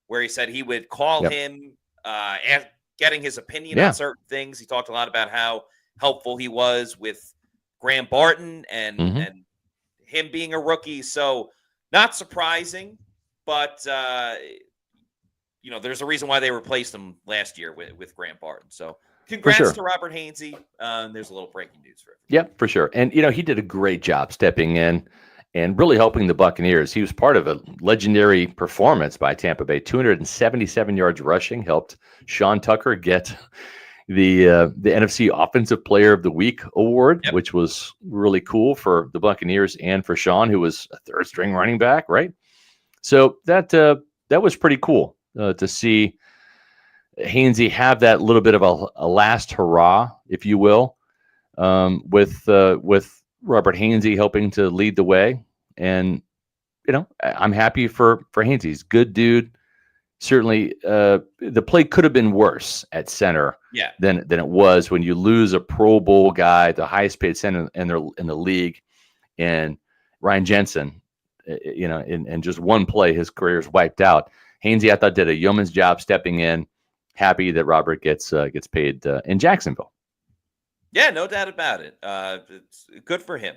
where he said he would call him, getting his opinion on certain things. He talked a lot about how helpful he was with Graham Barton and him being a rookie. So not surprising, but there's a reason why they replaced him last year with Graham Barton. So congrats to Robert Hainsey. There's a little breaking news for him. Yeah, for sure. And, he did a great job stepping in and really helping the Buccaneers. He was part of a legendary performance by Tampa Bay. 277 yards rushing, helped Sean Tucker get the NFC Offensive Player of the Week award, which was really cool for the Buccaneers and for Sean, who was a third-string running back, right? So that was pretty cool to see Hainsey have that little bit of a last hurrah, if you will, with Robert Hainsey helping to lead the way. And, I'm happy for Hainsey. He's a good dude. Certainly, the play could have been worse at center than it was when you lose a Pro Bowl guy, the highest paid center in the league, and Ryan Jensen. In just one play, his career is wiped out. Hainsey, I thought, did a yeoman's job stepping in. Happy that Robert gets paid in Jacksonville. Yeah, no doubt about it. It's good for him.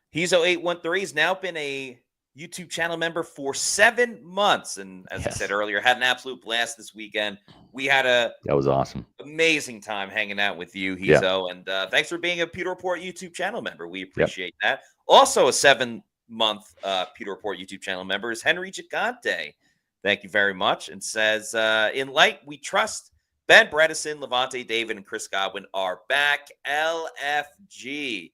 He's 0813. He's now been a YouTube channel member for 7 months. And as I said earlier, had an absolute blast this weekend. We had that was awesome. Amazing time hanging out with you, Hainsey. And thanks for being a Pewter Report YouTube channel member. We appreciate that. Also, a 7-month Pewter Report YouTube channel member is Henry Gigante. Thank you very much. And says, in light, we trust Ben Bredesen, Lavonte David, and Chris Godwin are back. LFG.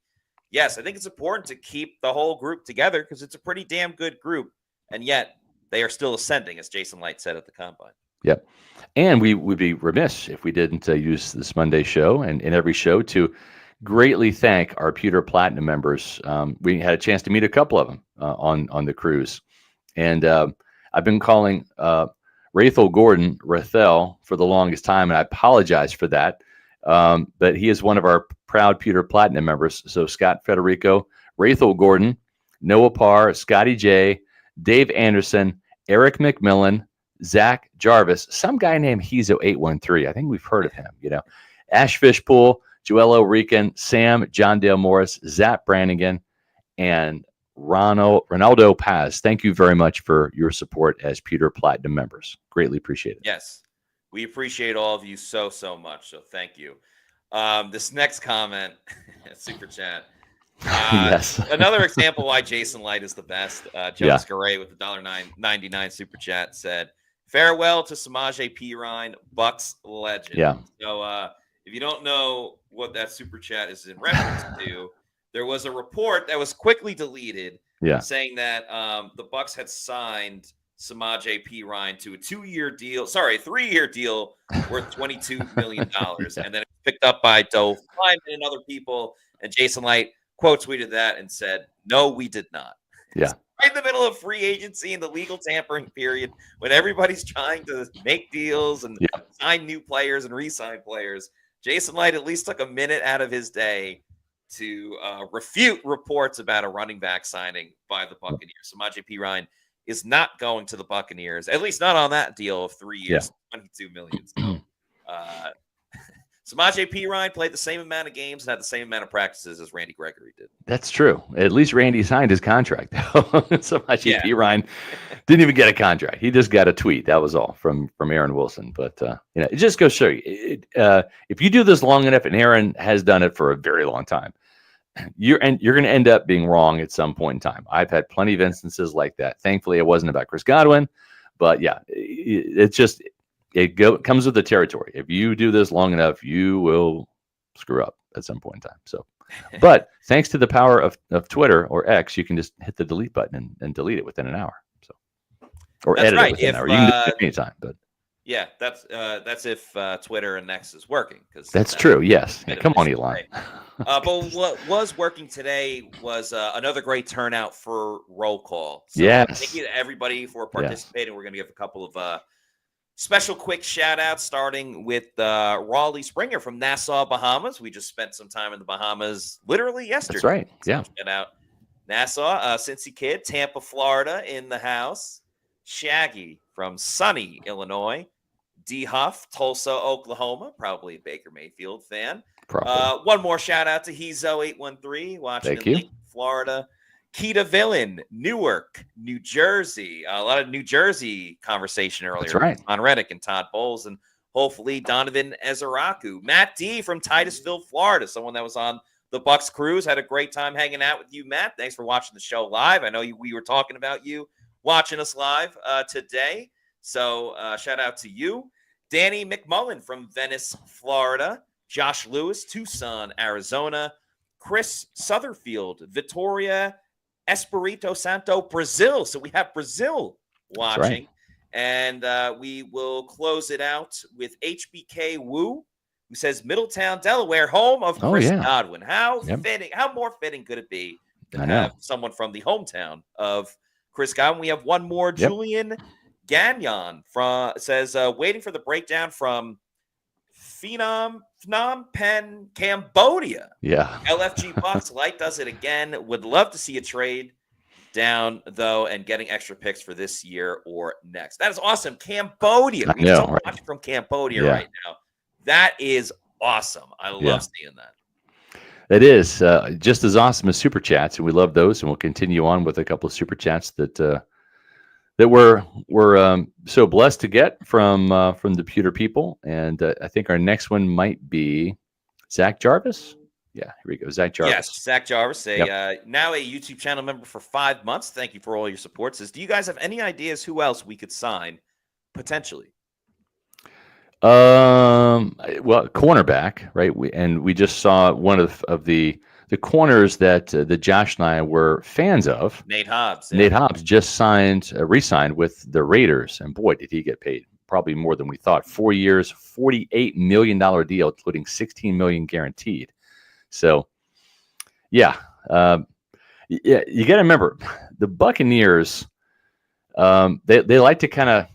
Yes, I think it's important to keep the whole group together because it's a pretty damn good group. And yet they are still ascending, as Jason Light said at the Combine. Yep. And we would be remiss if we didn't use this Monday show and every show to greatly thank our Pewter Platinum members. We had a chance to meet a couple of them on the cruise. And I've been calling Rathel Gordon Rathel for the longest time, and I apologize for that. But he is one of our proud Pewter Platinum members. So Scott Federico, Rathel Gordon, Noah Parr, Scotty J, Dave Anderson, Eric McMillan, Zach Jarvis, some guy named Hezo813. I think we've heard of him, Ash Fishpool, Joello Rican, Sam, John Dale Morris, Zach Brannigan, and Ronaldo Paz. Thank you very much for your support as Pewter Platinum members. Greatly appreciate it. Yes. We appreciate all of you so much. So thank you. This next comment, super chat. Yes. Another example why Jason Light is the best. Jonas Garay with the $1.99 super chat said, farewell to Samaje Perine, Bucs legend. Yeah. So if you don't know what that super chat is in reference to, there was a report that was quickly deleted saying that the Bucs had signed Samaje Perine to a 3-year deal worth $22 million. And then it was picked up by Dove Kleiman and other people. And Jason Light quote tweeted that and said, no, we did not. Yeah. Right in the middle of free agency and the legal tampering period, when everybody's trying to make deals and sign new players and re-sign players, Jason Light at least took a minute out of his day to refute reports about a running back signing by the Buccaneers. Samaje Perine is not going to the Buccaneers, at least not on that deal of 3 years, $22 million. So, Samaje Perine played the same amount of games and had the same amount of practices as Randy Gregory did. That's true. At least Randy signed his contract. Samaje Perine didn't even get a contract. He just got a tweet. That was all from Aaron Wilson. But it just goes to show you, if you do this long enough, and Aaron has done it for a very long time, you're going to end up being wrong at some point in time. I've had plenty of instances like that. Thankfully, it wasn't about Chris Godwin, but it comes with the territory. If you do this long enough, you will screw up at some point in time. So, but thanks to the power of Twitter or X, you can just hit the delete button and delete it within an hour. So, or edit it within an hour. You can do it anytime, but. Yeah, that's if Twitter and X is working. That's true. Yes. Yeah, come on, Elon. But what was working today was another great turnout for roll call. So thank you to everybody for participating. We're going to give a couple of special quick shout outs, starting with Raleigh Springer from Nassau, Bahamas. We just spent some time in the Bahamas literally yesterday. That's right. So shout out Nassau, Cincy Kid, Tampa, Florida in the house. Shaggy from sunny Illinois. D Huff, Tulsa, Oklahoma, probably a Baker Mayfield fan. One more shout out to Hezo813 watching in Lincoln, Florida. Keita Villain, Newark, New Jersey. A lot of New Jersey conversation earlier. That's right. On Reddick and Todd Bowles, and hopefully Donovan Ezeraku. Matt D from Titusville, Florida, someone that was on the Bucs cruise. Had a great time hanging out with you, Matt. Thanks for watching the show live. I know we were talking about you watching us live today. So shout out to you. Danny McMullen from Venice, Florida. Josh Lewis, Tucson, Arizona. Chris Sutherfield, Vitoria Espirito Santo, Brazil. So we have Brazil watching. Right. And we will close it out with HBK Wu, who says Middletown, Delaware, home of Chris Godwin. How fitting, how more fitting could it be to have someone from the hometown of Chris Godwin? We have one more. Julian Gagnon says, waiting for the breakdown from Phnom Penh, Cambodia. Yeah. LFG Bucs, Light does it again. Would love to see a trade down, though, and getting extra picks for this year or next. That is awesome. Cambodia. We have so much from Cambodia right now. That is awesome. I love seeing that. It is just as awesome as super chats, and we love those. And we'll continue on with a couple of super chats that we're so blessed to get from the Pewter people. And I think our next one might be Zach Jarvis. Yeah, here we go, Zach Jarvis. Yes, Zach Jarvis, now a YouTube channel member for 5 months. Thank you for all your support. Says, do you guys have any ideas who else we could sign potentially? Well, cornerback, right? We just saw one of the corners that Josh and I were fans of. Nate Hobbs. Yeah. Nate Hobbs just re-signed with the Raiders, and boy, did he get paid! Probably more than we thought. 4 years, $48 million deal, including $16 million guaranteed. So, yeah, you got to remember the Buccaneers. They like to kind of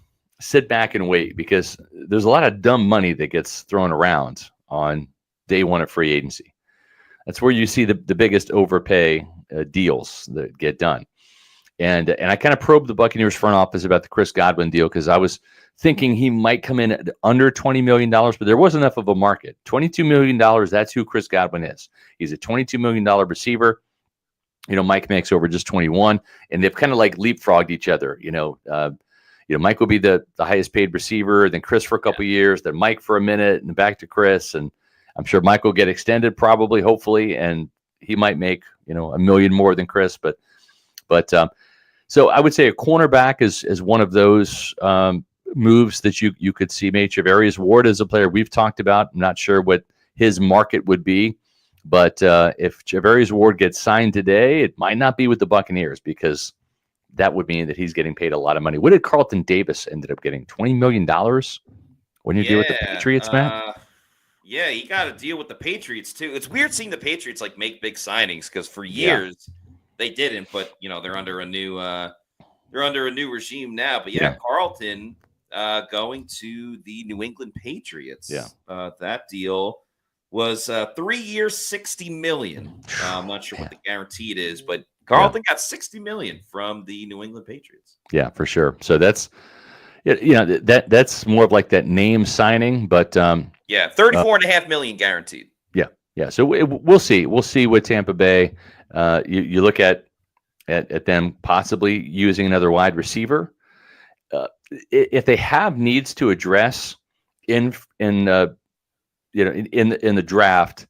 sit back and wait because there's a lot of dumb money that gets thrown around on day one of free agency. That's where you see the biggest overpay deals that get done. And I kind of probed the Buccaneers front office about the Chris Godwin deal because I was thinking he might come in at under $20 million, but there wasn't enough of a market. $22 million, that's who Chris Godwin is. He's a $22 million receiver. Mike makes over just 21, and they've kind of like leapfrogged each other. Mike will be the highest paid receiver, then Chris for a couple years, then Mike for a minute, and back to Chris. And I'm sure Mike will get extended probably, hopefully, and he might make, $1 million more than Chris. But so I would say a cornerback is one of those moves that you could see. Maybe Charvarius Ward is a player we've talked about. I'm not sure what his market would be, but if Charvarius Ward gets signed today, it might not be with the Buccaneers because that would mean that he's getting paid a lot of money. What did Carlton Davis ended up getting? $20 million when you deal with the Patriots, Matt? Yeah, he got a deal with the Patriots too. It's weird seeing the Patriots like make big signings because for years they didn't, but they're under a new regime now. But Carlton going to the New England Patriots. Yeah, that deal was 3 years, $60 million. I'm not sure what the guaranteed is, but Carlton got $60 million from the New England Patriots. Yeah, for sure. So that's that's more of like that name signing, but $34.5 million guaranteed. Yeah. So we'll see. We'll see with Tampa Bay. You look at them possibly using another wide receiver. If they have needs to address in the draft,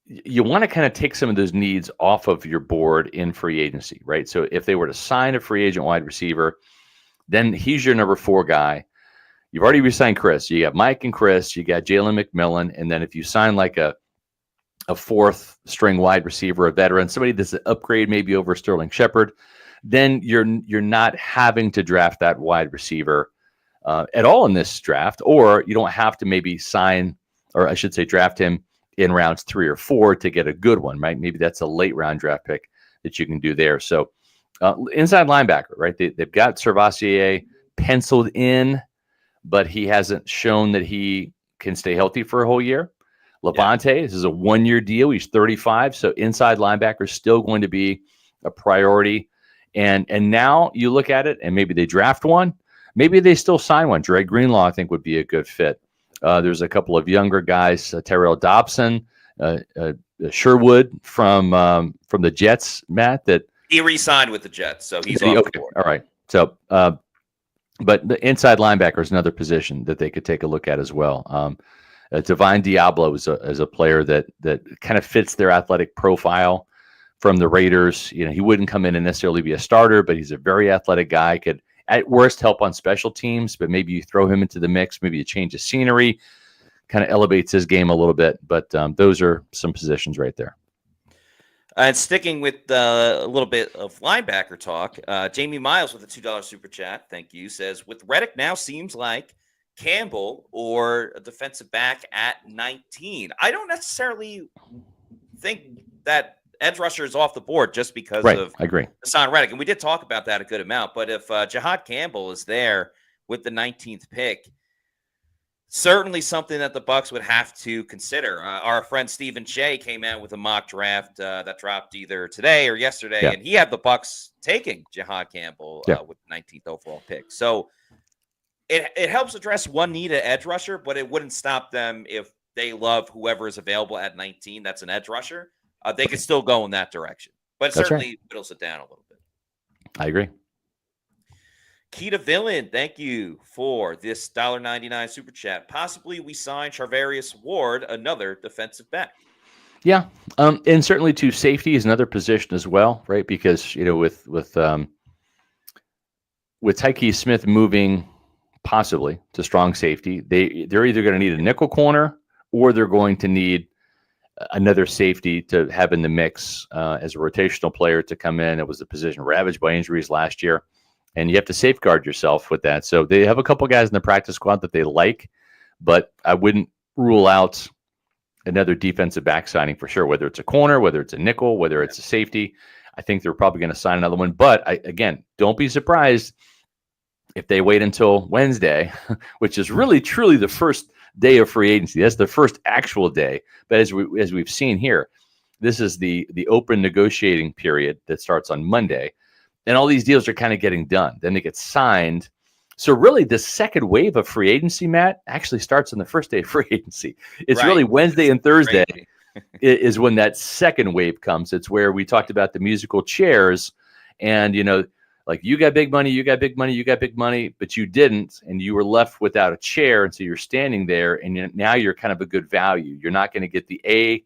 you want to kind of take some of those needs off of your board in free agency, right? So if they were to sign a free agent wide receiver, then he's your number 4 guy. You've already re-signed Chris. You got Mike and Chris. You got Jalen McMillan. And then if you sign like a 4th string wide receiver, a veteran, somebody that's an upgrade maybe over Sterling Shepard, then you're not having to draft that wide receiver at all in this draft, or you don't have to maybe sign, or I should say draft him in rounds 3 or 4 to get a good one, right? Maybe that's a late round draft pick that you can do there. So inside linebacker, right? They've got Servassier penciled in, but he hasn't shown that he can stay healthy for a whole year. Lavonte, this is a 1-year deal. He's 35, so inside linebacker is still going to be a priority. And now you look at it, and maybe they draft one. Maybe they still sign one. Dre Greenlaw, I think, would be a good fit. There's a couple of younger guys, Terrell Dobson, Sherwood from the Jets, Matt, that he re-signed with the Jets, so he's off the board. All right. So, but the inside linebacker is another position that they could take a look at as well. Divine Diablo is a player that kind of fits their athletic profile from the Raiders. He wouldn't come in and necessarily be a starter, but he's a very athletic guy. Could at worst help on special teams, but maybe you throw him into the mix, maybe a change of scenery, kind of elevates his game a little bit. But those are some positions right there. And sticking with a little bit of linebacker talk, Jamie Miles with a $2 super chat, thank you, says, with Reddick now seems like Campbell or a defensive back at 19. I don't necessarily think that edge rusher is off the board just because of Haason Reddick. And we did talk about that a good amount. But if Jihad Campbell is there with the 19th pick, certainly something that the Bucs would have to consider. Our friend Stephen Shea came out with a mock draft that dropped either today or yesterday, and he had the Bucs taking Jihad Campbell with the 19th overall pick. So it helps address one need at edge rusher, but it wouldn't stop them if they love whoever is available at 19. That's an edge rusher. They could still go in that direction, but That's certainly right. whittles it down a little bit. I agree. Keita Villain, thank you for this $1.99 super chat. Possibly we sign Charvarius Ward, another defensive back. Yeah, and certainly to safety is another position as well, right? Because with Tyke Smith moving possibly to strong safety, they're either going to need a nickel corner or they're going to need another safety to have in the mix as a rotational player to come in. It was a position ravaged by injuries last year, and you have to safeguard yourself with that. So they have a couple guys in the practice squad that they like, but I wouldn't rule out another defensive back signing for sure, whether it's a corner, whether it's a nickel, whether it's a safety. I think they're probably going to sign another one. But again, don't be surprised if they wait until Wednesday, which is really truly the first day of free agency. That's the first actual day. But as we've seen here, this is the open negotiating period that starts on Monday. And all these deals are kind of getting done. Then they get signed. So really the second wave of free agency, Matt, actually starts on the first day of free agency. It's really Wednesday and Thursday is when that second wave comes. It's where we talked about the musical chairs and, like you got big money, you got big money, you got big money, but you didn't, and you were left without a chair. And so you're standing there and now you're kind of a good value. You're not going to get the A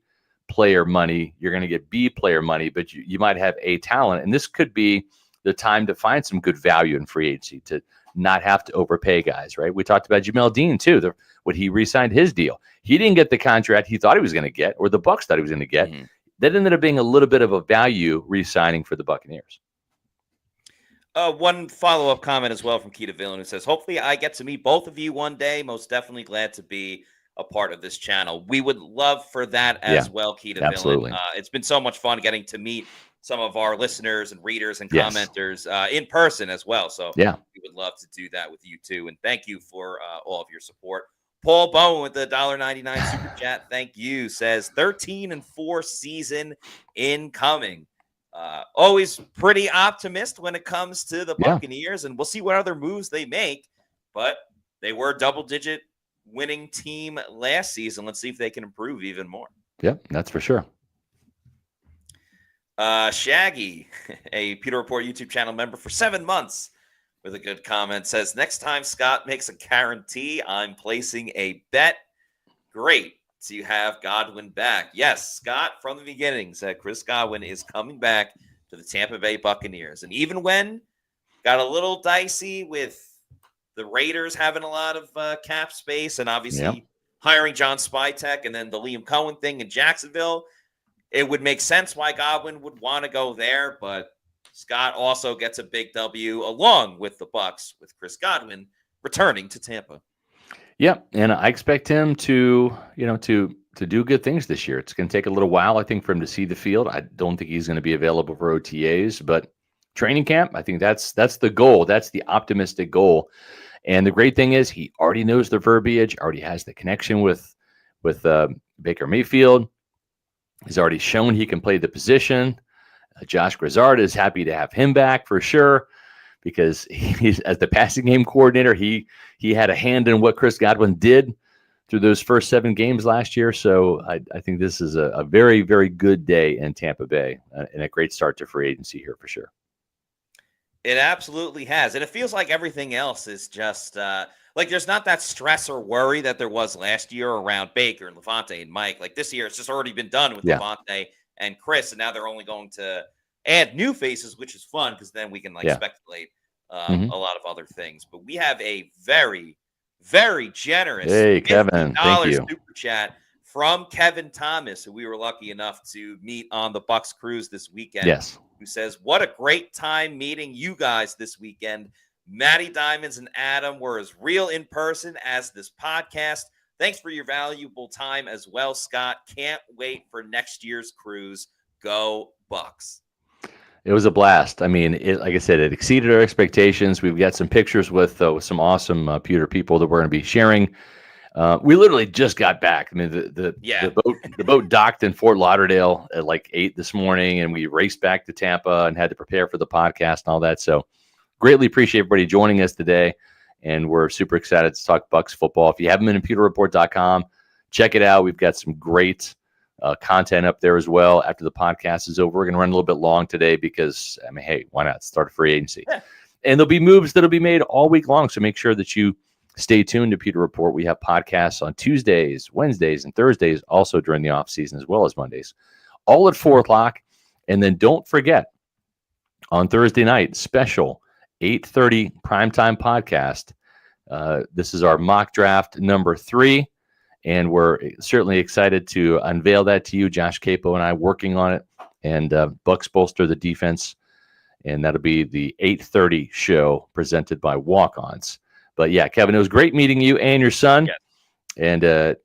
player money. You're going to get B player money, but you might have A talent. And this could be the time to find some good value in free agency to not have to overpay guys, right? We talked about Jamel Dean too. When he re-signed his deal, he didn't get the contract he thought he was going to get, or the Bucs thought he was going to get. Mm-hmm. That ended up being a little bit of a value re-signing for the Buccaneers. One follow-up comment as well from Keita Villain, who says, hopefully I get to meet both of you one day. Most definitely glad to be a part of this channel. We would love for that as well, Keita Villain. It's been so much fun getting to meet some of our listeners and readers and commenters in person as well. So we would love to do that with you too. And thank you for all of your support. Paul Bowen with the $1.99 super chat. Thank you. Says 13-4 season incoming. Always pretty optimist when it comes to the Buccaneers, and we'll see what other moves they make. But they were a double-digit winning team last season. Let's see if they can improve even more. Yeah, that's for sure. Shaggy, a Pewter Report YouTube channel member for 7 months, with a good comment, says, next time Scott makes a guarantee, I'm placing a bet. Great to have Godwin back. Yes, Scott from the beginning said Chris Godwin is coming back to the Tampa Bay Buccaneers. And even when got a little dicey with the Raiders having a lot of cap space and obviously hiring John Spytek and then the Liam Cohen thing in Jacksonville, it would make sense why Godwin would want to go there. But Scott also gets a big W along with the Bucs, with Chris Godwin returning to Tampa. Yeah, and I expect him to do good things this year. It's going to take a little while, I think, for him to see the field. I don't think he's going to be available for OTAs, but training camp, I think that's the goal. That's the optimistic goal. And the great thing is he already knows the verbiage, already has the connection with Baker Mayfield. He's already shown he can play the position. Josh Grizzard is happy to have him back for sure, because he's, as the passing game coordinator, he had a hand in what Chris Godwin did through those first 7 games last year. So I think this is a very, very good day in Tampa Bay and a great start to free agency here for sure. It absolutely has. And it feels like everything else is just like there's not that stress or worry that there was last year around Baker and Lavonte and Mike. Like this year, it's just already been done with Lavonte and Chris. And now they're only going to add new faces, which is fun because then we can speculate a lot of other things. But we have a very, very generous Kevin, thank you. super chat from Kevin Thomas, who we were lucky enough to meet on the Bucs cruise this weekend. Yes. Who says, what a great time meeting you guys this weekend. Matty Diamonds and Adam were as real in person as this podcast. Thanks for your valuable time as well, Scott. Can't wait for next year's cruise. Go Bucs. It was a blast. I mean, like I said, it exceeded our expectations. We've got some pictures with some awesome Pewter people that we're going to be sharing. We literally just got back. I mean, the boat docked in Fort Lauderdale at like 8 this morning, and we raced back to Tampa and had to prepare for the podcast and all that. So greatly appreciate everybody joining us today, and we're super excited to talk Bucs football. If you haven't been to pewterreport.com, check it out. We've got some great content up there as well. After the podcast is over, we're going to run a little bit long today because, I mean, hey, why not start a free agency? Yeah. And there'll be moves that'll be made all week long. So make sure that you stay tuned to Pewter Report. We have podcasts on Tuesdays, Wednesdays, and Thursdays, also during the off season, as well as Mondays, all at 4 o'clock. And then don't forget, on Thursday night, special 8:30 primetime podcast. This is our mock draft number 3. And we're certainly excited to unveil that to you. Josh Capo and I working on it. And Bucs bolster the defense. And that'll be the 8:30 show presented by Walk-Ons. But yeah, Kevin, it was great meeting you and your son. Yes. And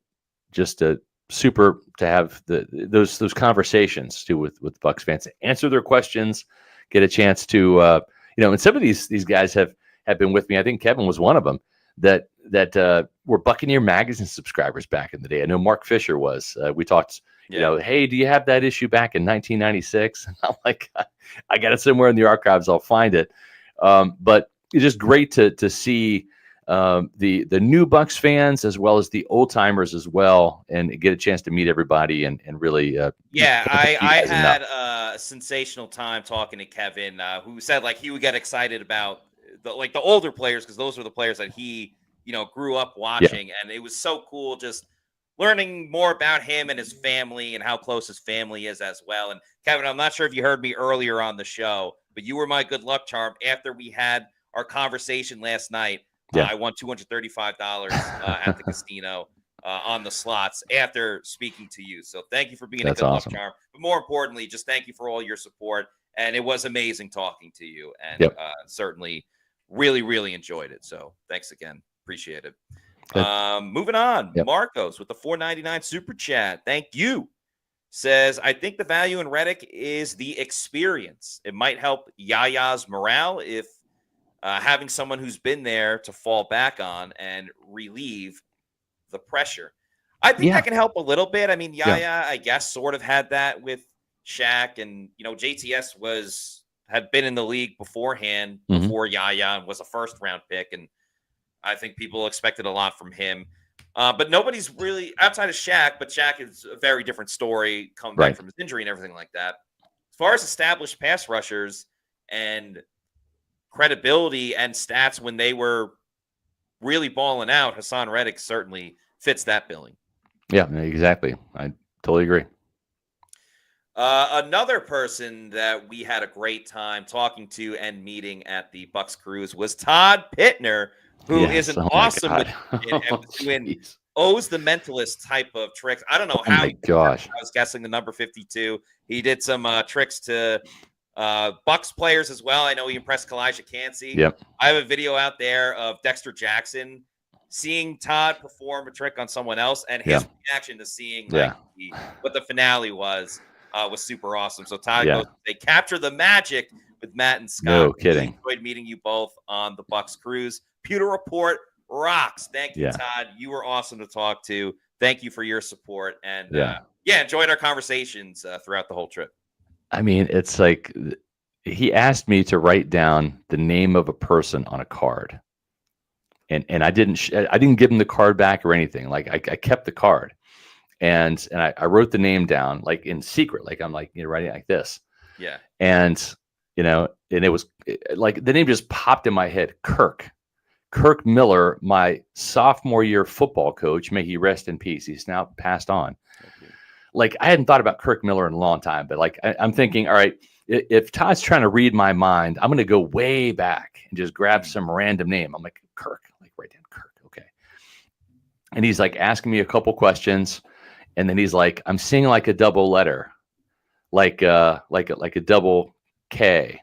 just super to have those conversations too with Bucs fans, to answer their questions, get a chance to and some of these guys have been with me. I think Kevin was one of them that were Buccaneer magazine subscribers back in the day. I know Mark Fisher was. We talked, hey, do you have that issue back in 1996? And I'm like, I got it somewhere in the archives. I'll find it. But it's just great to see the new Bucs fans as well as the old timers as well, and get a chance to meet everybody and really. I had a sensational time talking to Kevin, who said like he would get excited about the older players because those were the players that he grew up watching, and it was so cool just learning more about him and his family and how close his family is as well. And Kevin, I'm not sure if you heard me earlier on the show, but you were my good luck charm after we had our conversation last night. I won $235 at the casino on the slots after speaking to you. So thank you for being a good luck charm. But more importantly, just thank you for all your support. And it was amazing talking to you. And certainly really, really enjoyed it. So thanks again. Appreciate it. Moving on. Marcos with the $4.99 super chat. Thank you. Says, I think the value in Reddick is the experience. It might help Yaya's morale if having someone who's been there to fall back on and relieve the pressure. I think that can help a little bit. I mean, Yaya, I guess, sort of had that with Shaq, and JTS had been in the league beforehand, before Yaya, and was a first-round pick, and I think people expected a lot from him. But nobody's really outside of Shaq, but Shaq is a very different story, coming back from his injury and everything like that. As far as established pass rushers and credibility and stats when they were really balling out, Haason Reddick certainly fits that billing. Yeah, exactly. I totally agree. Another person that we had a great time talking to and meeting at the Bucs Cruise was Todd Pittner, who is an awesome magician and owes the mentalist type of tricks. I don't know how. I was guessing the number 52. He did some tricks to Bucs players as well. I know he impressed Kalijah Cansey. Yep. I have a video out there of Dexter Jackson seeing Todd perform a trick on someone else, and his reaction to seeing what the finale was super awesome. So Todd goes, they capture the magic with Matt and Scott. No kidding. Enjoyed meeting you both on the Bucs Cruise. Pewter Report rocks. Thank you, Todd. You were awesome to talk to. Thank you for your support. And enjoyed our conversations throughout the whole trip. I mean, it's like he asked me to write down the name of a person on a card. And I didn't give him the card back or anything. Like I kept the card. And I wrote the name down like in secret, like I'm like, writing like this. Yeah. And, and it was like the name just popped in my head. Kirk Miller, my sophomore year football coach, may he rest in peace. He's now passed on. Like I hadn't thought about Kirk Miller in a long time, but like I'm thinking, all right, if Todd's trying to read my mind, I'm going to go way back and just grab some random name. I'm like, Kirk, like write down Kirk. Okay. And he's like asking me a couple questions. And then he's like, I'm seeing like a double letter, like a double K.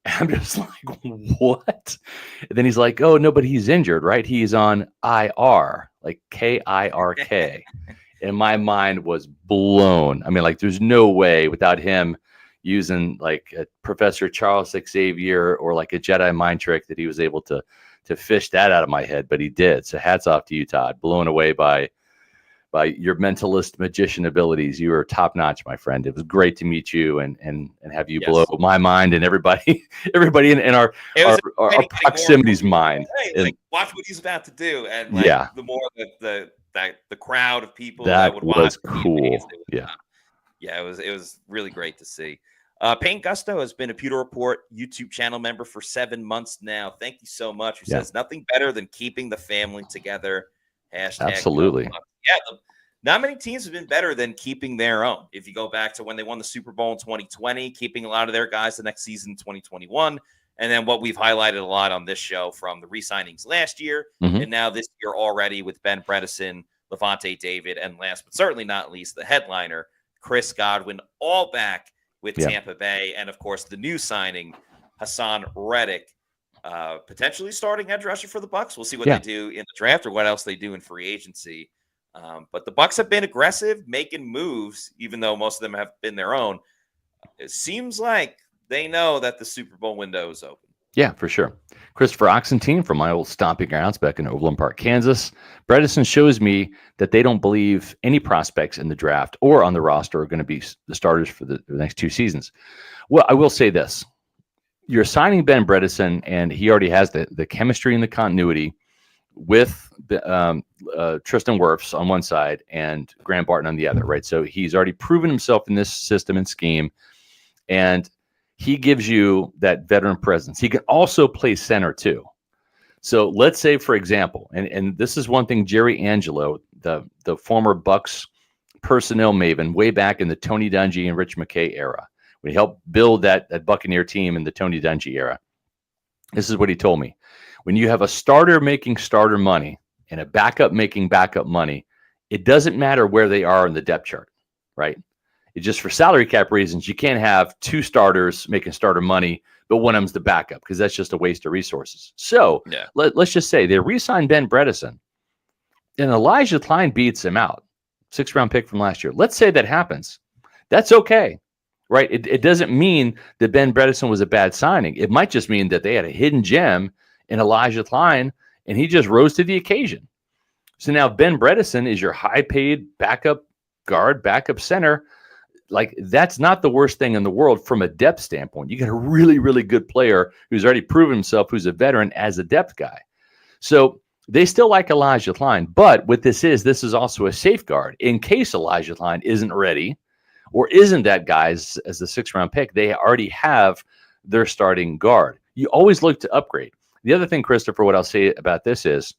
And I'm just like, what? And then he's like, oh, no, but he's injured, right? He's on IR, like KIRK. And my mind was blown. I mean, like, there's no way without him using like a Professor Charles Xavier or like a Jedi mind trick that he was able to fish that out of my head. But he did. So hats off to you, Todd. Blown away by your mentalist magician abilities. You were top notch, my friend. It was great to meet you and have you blow my mind and everybody in our proximity's mind. Hey, like, watch what he's about to do. And like, the more that the crowd of people that would was watch. cool. Yeah, it was really great to see. Payne Gusto has been a Pewter Report YouTube channel member for 7 months now. Thank you so much. He says nothing better than keeping the family together. Hashtag Absolutely. Not many teams have been better than keeping their own. If you go back to when they won the Super Bowl in 2020, keeping a lot of their guys the next season in 2021, and then what we've highlighted a lot on this show from the re-signings last year, and now this year already with Ben Bredeson, Lavonte David, and last but certainly not least, the headliner, Chris Godwin, all back with Tampa Bay, and of course the new signing, Haason Reddick, potentially starting edge rusher for the Bucs. We'll see what they do in the draft or what else they do in free agency. But the Bucs have been aggressive, making moves, even though most of them have been their own. It seems like they know that the Super Bowl window is open. Yeah, for sure. Christopher Oxentine from my old stomping grounds back in Overland Park, Kansas. Bredesen shows me that they don't believe any prospects in the draft or on the roster are going to be the starters for the next 2 seasons. Well, I will say this. You're signing Ben Bredeson, and he already has the chemistry and the continuity with Tristan Wirfs on one side and Graham Barton on the other, right? So he's already proven himself in this system and scheme, and he gives you that veteran presence. He can also play center too. So let's say, for example, and this is one thing Jerry Angelo, the former Bucs personnel maven way back in the Tony Dungy and Rich McKay era, when he helped build that Buccaneer team in the Tony Dungy era. This is what he told me. When you have a starter making starter money and a backup making backup money, it doesn't matter where they are in the depth chart, right? It's just for salary cap reasons, you can't have 2 starters making starter money, but one of them's the backup because that's just a waste of resources. So let's just say they re-signed Ben Bredeson and Elijah Klein beats him out, 6th-round pick from last year. Let's say that happens. That's okay, right? It doesn't mean that Ben Bredeson was a bad signing. It might just mean that they had a hidden gem in Elijah Klein, and he just rose to the occasion. So now Ben Bredeson is your high-paid backup guard, backup center. Like, that's not the worst thing in the world from a depth standpoint. You got a really, really good player who's already proven himself, who's a veteran as a depth guy. So they still like Elijah Klein, but what this is also a safeguard in case Elijah Klein isn't ready or isn't that guy as the 6th-round pick. They already have their starting guard. You always look to upgrade. The other thing, Christopher, what I'll say about this is,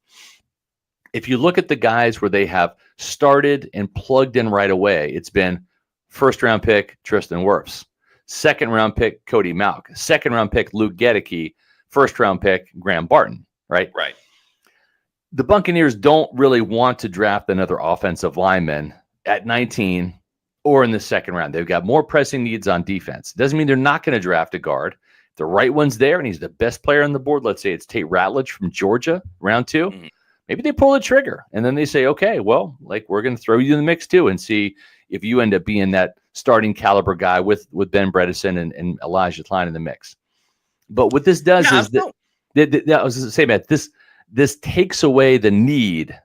if you look at the guys where they have started and plugged in right away, it's been 1st-round pick Tristan Wirfs, 2nd-round pick Cody Mauch, 2nd-round pick Luke Gedicke, 1st-round pick Graham Barton, right? Right. The Buccaneers don't really want to draft another offensive lineman at 19 or in the 2nd round. They've got more pressing needs on defense. Doesn't mean they're not going to draft a guard. The right one's there, and he's the best player on the board. Let's say it's Tate Ratledge from Georgia, round 2. Mm-hmm. Maybe they pull the trigger, and then they say, okay, well, like, we're going to throw you in the mix too and see if you end up being that starting caliber guy with Ben Bredeson and Elijah Klein in the mix. But what this does is that I was going to say, Matt, this takes away the need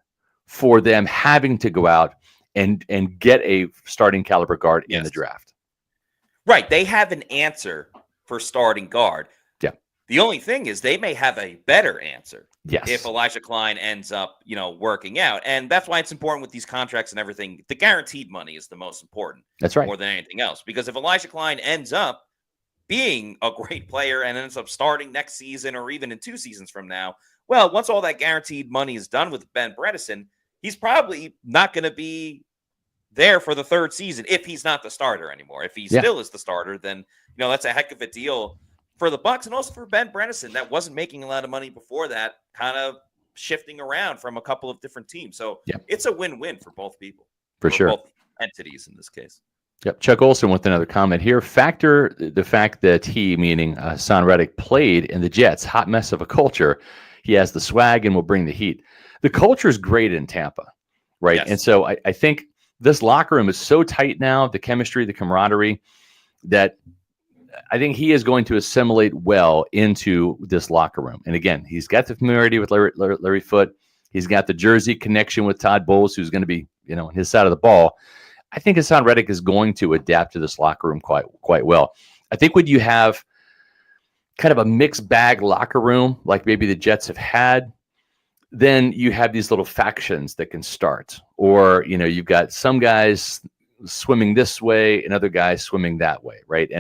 for them having to go out and get a starting caliber guard in the draft. Right. They have an answer for starting guard. Yeah. The only thing is they may have a better answer. Yes. If Elijah Klein ends up, working out. And that's why it's important with these contracts and everything. The guaranteed money is the most important. That's right. More than anything else. Because if Elijah Klein ends up being a great player and ends up starting next season or even in 2 seasons from now, well, once all that guaranteed money is done with Ben Bredeson, he's probably not going to be there for the 3rd season if he's not the starter anymore. If he still is the starter, then, that's a heck of a deal for the Bucs and also for Ben Bredeson that wasn't making a lot of money before that, kind of shifting around from a couple of different teams. So it's a win-win for both people. For sure. Both entities in this case. Yep. Chuck Olson with another comment here. Factor the fact that he, meaning Haason Reddick, played in the Jets. Hot mess of a culture. He has the swag and will bring the heat. The culture is great in Tampa, right? Yes. And so I think this locker room is so tight now, the chemistry, the camaraderie, that I think he is going to assimilate well into this locker room. And again, he's got the familiarity with Larry Foote. He's got the Jersey connection with Todd Bowles, who's going to be, on his side of the ball. I think Haason Reddick is going to adapt to this locker room quite well. I think when you have kind of a mixed bag locker room, like maybe the Jets have had, then you have these little factions that can start, or you've got some guys swimming this way and other guys swimming that way, right?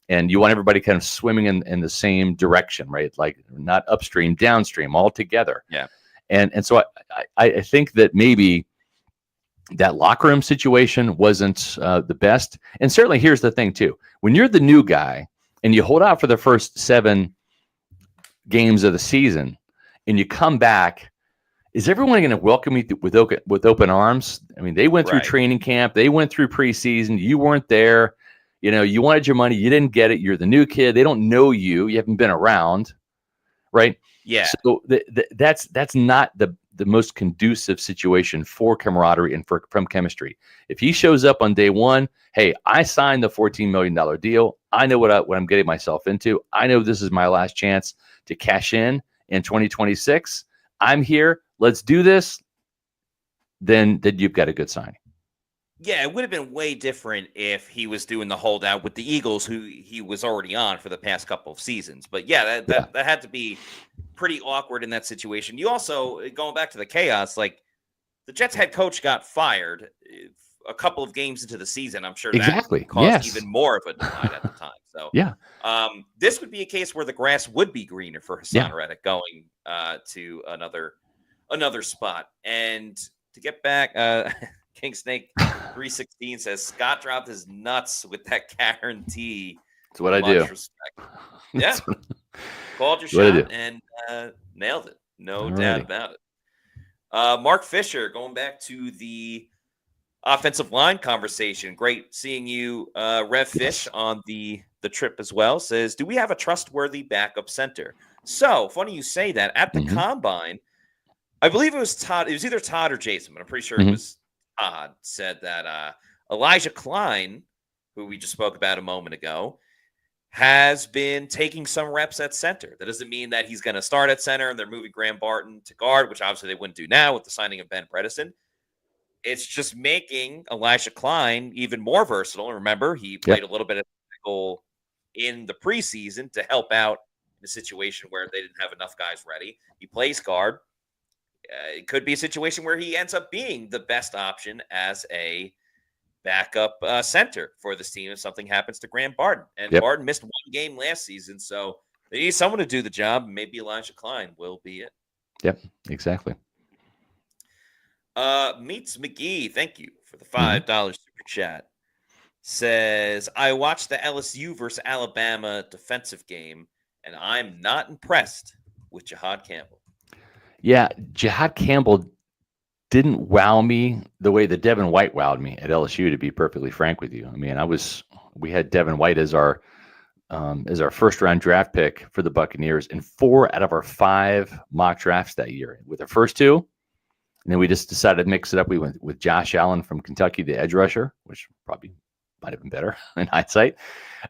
And you want everybody kind of swimming in the same direction, right? Like not upstream, downstream, all together. Yeah. And so I think that maybe that locker room situation wasn't the best. And certainly here's the thing too. When you're the new guy and you hold out for the first 7 games of the season and you come back, is everyone going to welcome you with open arms? I mean, they went through training camp. They went through preseason. You weren't there. You wanted your money. You didn't get it. You're the new kid. They don't know you. You haven't been around, right? Yeah. So that's not the most conducive situation for camaraderie and from chemistry. If he shows up on day one, hey, I signed the $14 million deal. I know what I'm getting myself into. I know this is my last chance to cash in 2026. I'm here. Let's do this. Then you've got a good signing. Yeah, it would have been way different if he was doing the holdout with the Eagles, who he was already on for the past couple of seasons. But yeah, that had to be pretty awkward in that situation. You also, going back to the chaos, like the Jets head coach got fired a couple of games into the season. I'm sure that caused even more of a divide at the time. So yeah, this would be a case where the grass would be greener for Haason Reddick going to another spot. And to get back, King Snake 316 says Scott dropped his nuts with that guarantee. That's what I do. Respect. Yeah, called your shot and nailed it. No doubt about it. Mark Fisher, going back to the offensive line conversation. Great seeing you, Rev Fish, on the trip as well. Says, do we have a trustworthy backup center? So funny you say that. At the combine, I believe it was Todd. It was either Todd or Jason, but I'm pretty sure it was Todd. Said that Elijah Klein, who we just spoke about a moment ago, has been taking some reps at center. That doesn't mean that he's going to start at center and they're moving Graham Barton to guard, which obviously they wouldn't do now with the signing of Ben Bredesen. It's just making Elijah Klein even more versatile. And remember, he played a little bit of goal in the preseason to help out in a situation where they didn't have enough guys ready. He plays guard. It could be a situation where he ends up being the best option as a backup center for this team if something happens to Graham Barton. And Barton missed 1 game last season, so they need someone to do the job. Maybe Elijah Klein will be it. Yep, exactly. Meets McGee, thank you for the $5 super chat. Says, I watched the LSU versus Alabama defensive game, and I'm not impressed with Jihad Campbell. Yeah, Jihad Campbell didn't wow me the way that Devin White wowed me at LSU, to be perfectly frank with you. I mean, we had Devin White as our first round draft pick for the Buccaneers in 4 out of our 5 mock drafts that year. With the first 2, and then we just decided to mix it up. We went with Josh Allen from Kentucky, the edge rusher, which probably might have been better in hindsight.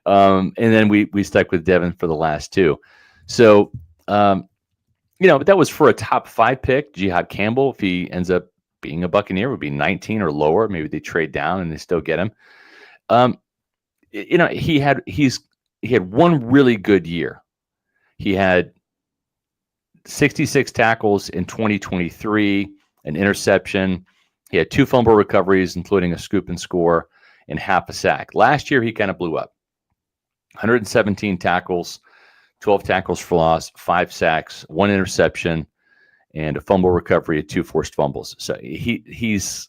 And then we stuck with Devin for the last 2. So, but that was for a top 5 pick. Jihad Campbell, if he ends up being a Buccaneer, would be 19 or lower. Maybe they trade down and they still get him. He had 1 really good year. He had 66 tackles in 2023, an interception. He had 2 fumble recoveries, including a scoop and score, and half a sack. Last year, he kind of blew up. 117 tackles, 12 tackles for loss, 5 sacks, 1 interception, and a fumble recovery of 2 forced fumbles. So he's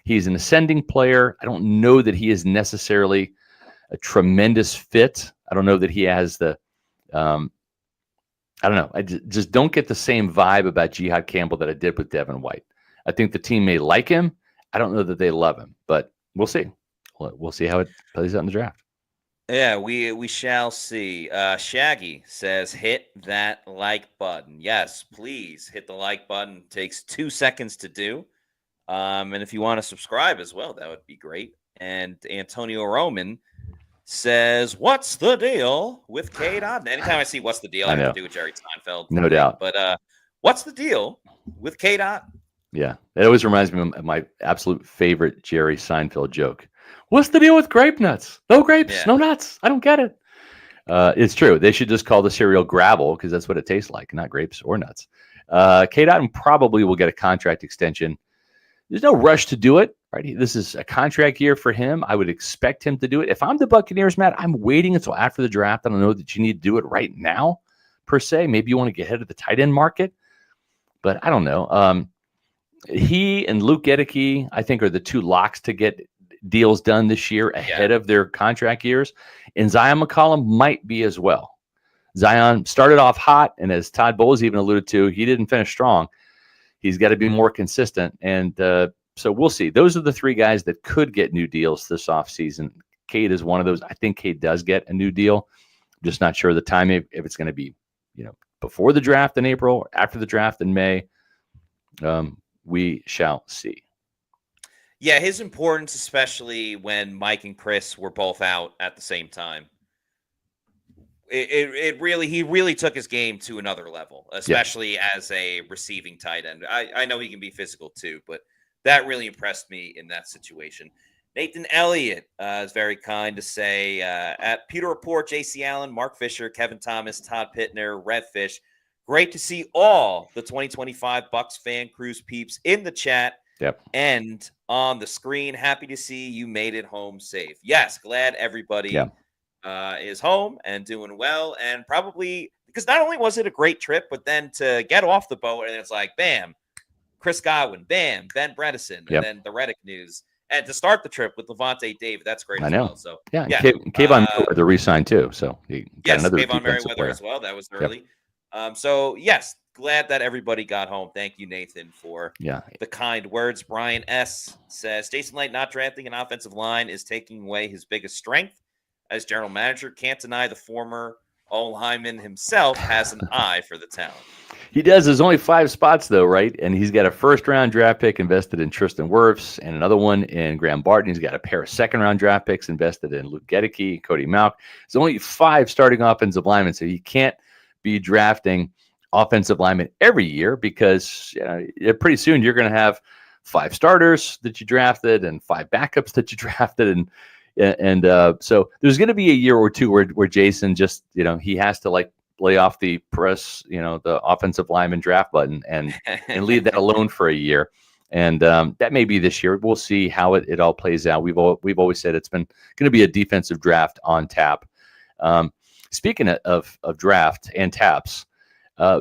an ascending player. I don't know that he is necessarily a tremendous fit. I don't know that he has the I don't know. I just don't get the same vibe about Jihad Campbell that I did with Devin White. I think the team may like him. I don't know that they love him, but we'll see. We'll see how it plays out in the draft. Yeah, we shall see. Shaggy says, hit that like button. Yes, please hit the like button. It takes 2 seconds to do. And if you want to subscribe as well, that would be great. And Antonio Roman says, what's the deal with K. Dot? Anytime I see what's the deal, I have to do with Jerry Seinfeld. No doubt. But what's the deal with K. Dot? Yeah, it always reminds me of my absolute favorite Jerry Seinfeld joke. What's the deal with grape nuts? No grapes, no nuts. I don't get it. It's true. They should just call the cereal gravel because that's what it tastes like, not grapes or nuts. K-Dot probably will get a contract extension. There's no rush to do it, right? This is a contract year for him. I would expect him to do it. If I'm the Buccaneers, Matt, I'm waiting until after the draft. I don't know that you need to do it right now, per se. Maybe you want to get ahead of the tight end market, but I don't know. He and Luke Reddick, I think, are the two locks to get deals done this year ahead of their contract years. And Zion McCollum might be as well. Zion started off hot, and as Todd Bowles even alluded to, he didn't finish strong. He's got to be more consistent. And so we'll see. Those are the three guys that could get new deals this offseason. Cade is one of those. I think Cade does get a new deal. I'm just not sure the time, if it's going to be, before the draft in April or after the draft in May. We shall see. Yeah, his importance, especially when Mike and Chris were both out at the same time. He really took his game to another level, especially as a receiving tight end. I know he can be physical too, but that really impressed me in that situation. Nathan Elliott is very kind to say at Pewter Report, JC Allen, Mark Fisher, Kevin Thomas, Todd Pittner, Redfish. Great to see all the 2025 Bucs fan cruise peeps in the chat and on the screen. Happy to see you made it home safe. Yes, glad everybody is home and doing well. And probably because not only was it a great trip, but then to get off the boat and it's like, bam, Chris Godwin, bam, Ben Bredesen, and then the Reddick news. And to start the trip with Lavonte David, that's great as well. So Kayvon Merriweather re-signed too. So he got another Kayvon Merriweather as well. That was early. So yes, glad that everybody got home. Thank you, Nathan, for the kind words. Brian S. says Jason Light not drafting an offensive line is taking away his biggest strength as general manager. Can't deny the former O-lineman himself has an eye for the talent. He does. There's only 5 spots, though, right? And he's got a first-round draft pick invested in Tristan Wirfs and another one in Graham Barton. He's got a pair of second-round draft picks invested in Luke Reddick, Cody Mauch. There's only 5 starting offensive linemen, so you can't be drafting offensive linemen every year because pretty soon you're going to have 5 starters that you drafted and 5 backups that you drafted. And so there's going to be a year or two where Jason just, he has to lay off the press, the offensive lineman draft button and leave that alone for a year. And that may be this year. We'll see how it all plays out. We've always said it's been going to be a defensive draft on tap. Speaking of draft and taps,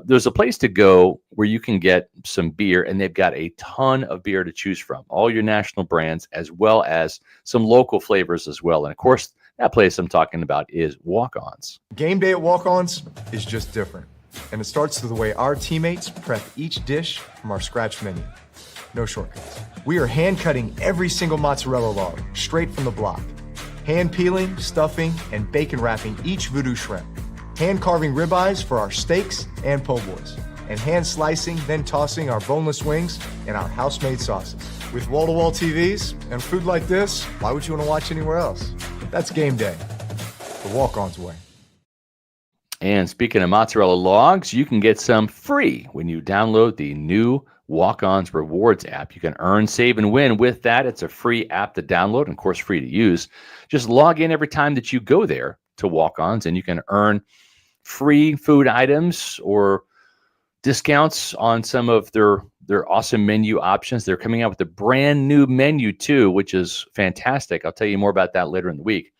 there's a place to go where you can get some beer, and they've got a ton of beer to choose from, all your national brands, as well as some local flavors as well. And of course, that place I'm talking about is Walk-Ons. Game day at Walk-Ons is just different. And it starts with the way our teammates prep each dish from our scratch menu. No shortcuts. We are hand cutting every single mozzarella log straight from the block. Hand peeling, stuffing, and bacon wrapping each voodoo shrimp. Hand carving ribeyes for our steaks and po' boys. And hand slicing, then tossing our boneless wings and our house-made sauces. With wall-to-wall TVs and food like this, why would you want to watch anywhere else? That's game day. The Walk-Ons way. And speaking of mozzarella logs, you can get some free when you download the new Walk-Ons Rewards app. You can earn, save, and win with that. It's a free app to download and, of course, free to use. Just log in every time that you go there to Walk-Ons, and you can earn free food items or discounts on some of their awesome menu options. They're coming out with a brand new menu, too, which is fantastic. I'll tell you more about that later in the week.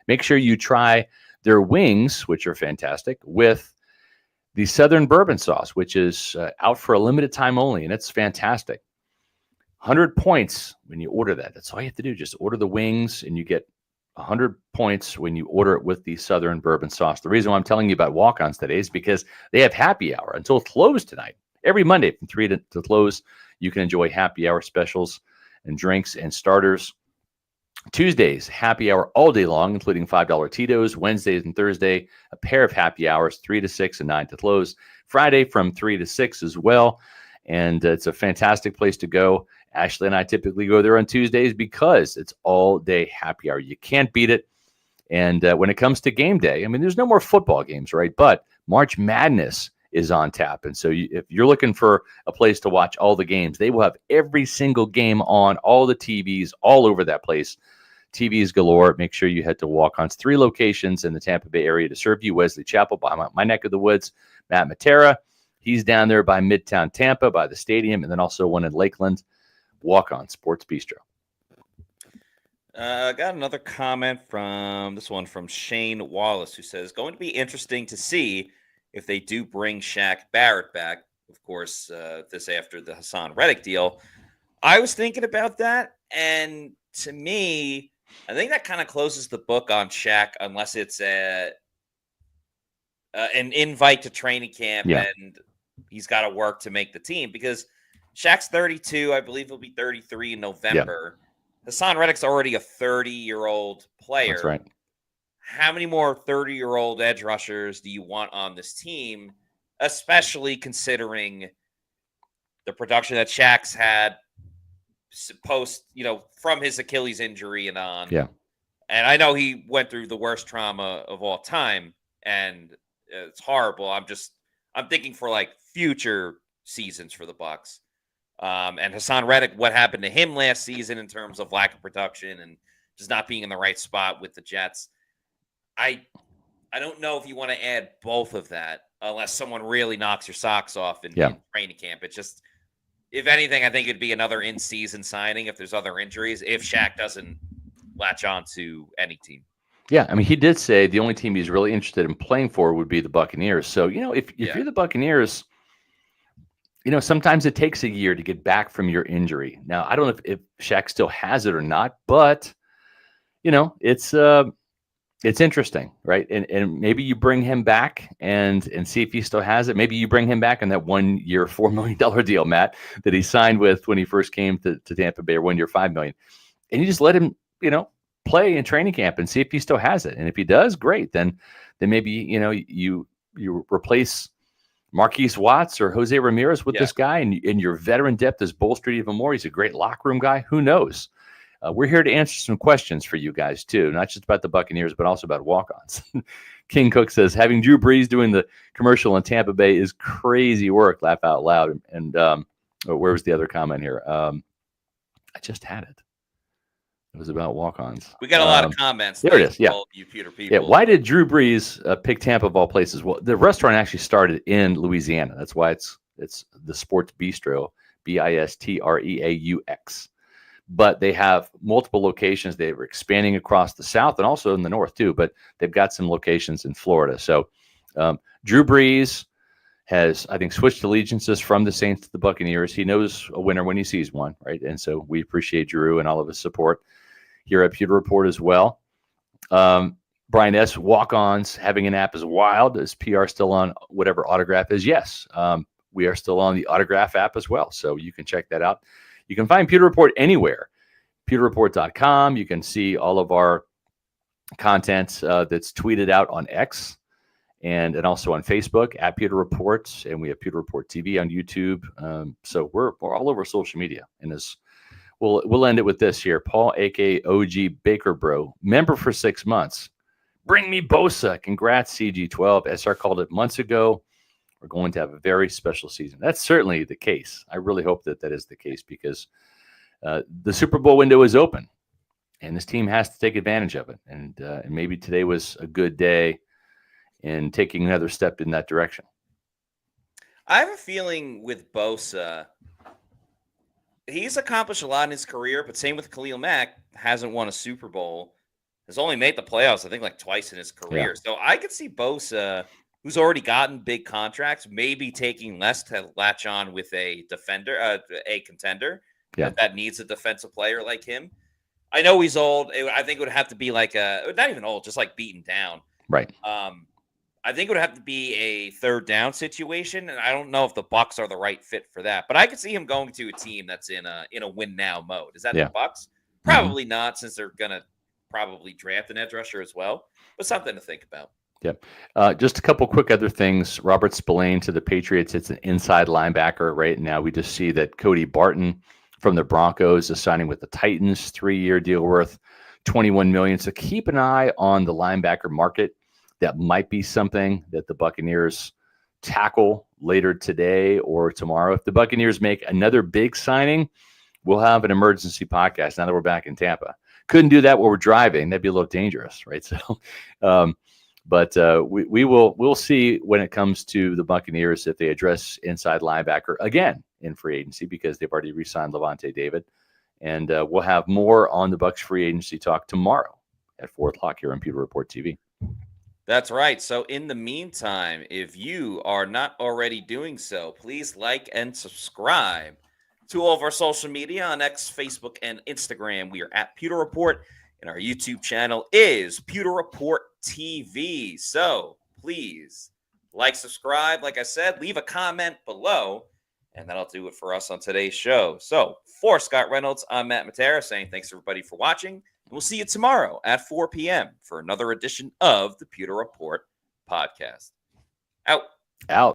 Make sure you try their wings, which are fantastic, with the Southern Bourbon Sauce, which is out for a limited time only, and it's fantastic. 100 points when you order that. That's all you have to do. Just order the wings, and you get 100 points when you order it with the Southern Bourbon Sauce. The reason why I'm telling you about Walk-Ons today is because they have happy hour until close tonight. Every Monday from 3 to close, you can enjoy happy hour specials and drinks and starters. Tuesdays, happy hour all day long, including $5 Tito's. Wednesdays and Thursday, a pair of happy hours, 3 to 6 and 9 to close. Friday from 3 to 6 as well. And it's a fantastic place to go. Ashley and I typically go there on Tuesdays because it's all day happy hour. You can't beat it. And when it comes to game day, I mean, there's no more football games, right? But March Madness is on tap. And so if you're looking for a place to watch all the games, they will have every single game on, all the TVs all over that place. TVs galore. Make sure you head to Walk-On's 3 locations in the Tampa Bay area to serve you. Wesley Chapel, by my neck of the woods, Matt Matera, He's down there by Midtown Tampa, by the stadium, and then also one in Lakeland. Walk-On Sports Bistro. Got another comment from Shane Wallace, who says, going to be interesting to see if they do bring Shaq Barrett back. Of course, this after the Haason Reddick deal. I was thinking about that, and to me, I think that kind of closes the book on Shaq, unless it's an invite to training camp and he's got to work to make the team, because Shaq's 32. I believe he'll be 33 in November. Yeah. Haason Reddick's already a 30-year-old player. That's right. How many more 30-year-old edge rushers do you want on this team, especially considering the production that Shaq's had post, from his Achilles injury and on. Yeah. And I know he went through the worst trauma of all time, and it's horrible. I'm thinking for like future seasons for the Bucs. And Haason Reddick, what happened to him last season in terms of lack of production and just not being in the right spot with the Jets. I don't know if you want to add both of that unless someone really knocks your socks off in training camp. It just, if anything, I think it'd be another in-season signing if there's other injuries, if Shaq doesn't latch on to any team. Yeah, I mean, he did say the only team he's really interested in playing for would be the Buccaneers. So, if you're the Buccaneers, sometimes it takes a year to get back from your injury. Now, I don't know if Shaq still has it or not, but, it's interesting, right? And maybe you bring him back and see if he still has it. Maybe you bring him back on that 1 year, $4 million deal, Matt, that he signed with when he first came to Tampa Bay, or 1 year, $5 million. And you just let him, play in training camp and see if he still has it. And if he does, great. Then maybe, you replace Marquise Watts or Jose Ramirez with this guy, and your veteran depth is bolstered even more. He's a great locker room guy. Who knows? We're here to answer some questions for you guys, too, not just about the Buccaneers, but also about walk-ons. King Cook says, having Drew Brees doing the commercial in Tampa Bay is crazy work, laugh out loud. And where was the other comment here? I just had it. It was about walk-ons. We got a lot of comments. There it is. Yeah. All you Pewter people. Yeah. Why did Drew Brees pick Tampa of all places? Well, the restaurant actually started in Louisiana. That's why it's the Sports Bistro, Bistreaux. But they have multiple locations. They were expanding across the South and also in the North too. But they've got some locations in Florida. So Drew Brees has, I think, switched allegiances from the Saints to the Buccaneers. He knows a winner when he sees one, right? And so we appreciate Drew and all of his support here at Pewter Report as well. Brian S., walk-ons, having an app is wild. Is PR still on whatever Autograph is? Yes. We are still on the Autograph app as well. So you can check that out. You can find Pewter Report anywhere. PewterReport.com. You can see all of our content that's tweeted out on X and also on Facebook at Pewter Report. And we have Pewter Report TV on YouTube. So we're all over social media. And we'll end it with this here. Paul, a.k.a. OG Baker Bro, member for 6 months. Bring me Bosa. Congrats, CG12. SR called it months ago. We're going to have a very special season. That's certainly the case. I really hope that is the case, because the Super Bowl window is open, and this team has to take advantage of it. And maybe today was a good day in taking another step in that direction. I have a feeling with Bosa, he's accomplished a lot in his career, but same with Khalil Mack, hasn't won a Super Bowl, has only made the playoffs, I think, like twice in his career. Yeah. So I could see Bosa, who's already gotten big contracts, maybe taking less to latch on with a defender, a contender that needs a defensive player like him. I know he's old. I think it would have to be like not even old, just like beaten down. Right. I think it would have to be a third down situation, and I don't know if the Bucs are the right fit for that. But I could see him going to a team that's in a win now mode. Is that the Bucs? Probably not, since they're gonna probably draft an edge rusher as well. But something to think about. Yep. Just a couple quick other things. Robert Spillane to the Patriots. It's an inside linebacker right now. We just see that Cody Barton from the Broncos is signing with the Titans, 3-year deal worth $21 million. So keep an eye on the linebacker market. That might be something that the Buccaneers tackle later today or tomorrow. If the Buccaneers make another big signing, we'll have an emergency podcast now that we're back in Tampa. Couldn't do that while we're driving. That'd be a little dangerous, right? So, But we'll see when it comes to the Buccaneers if they address inside linebacker again in free agency, because they've already re-signed Lavonte David. And we'll have more on the Bucs free agency talk tomorrow at 4 o'clock here on Pewter Report TV. That's right. So in the meantime, if you are not already doing so, please like and subscribe to all of our social media on X, Facebook, and Instagram. We are at Pewter Report, and our YouTube channel is Pewter Report TV. So please like, subscribe. Like I said, leave a comment below, and that'll do it for us on today's show. So for Scott Reynolds, I'm Matt Matera saying thanks everybody for watching. We'll see you tomorrow at 4 p.m. for another edition of the Pewter Report podcast. Out.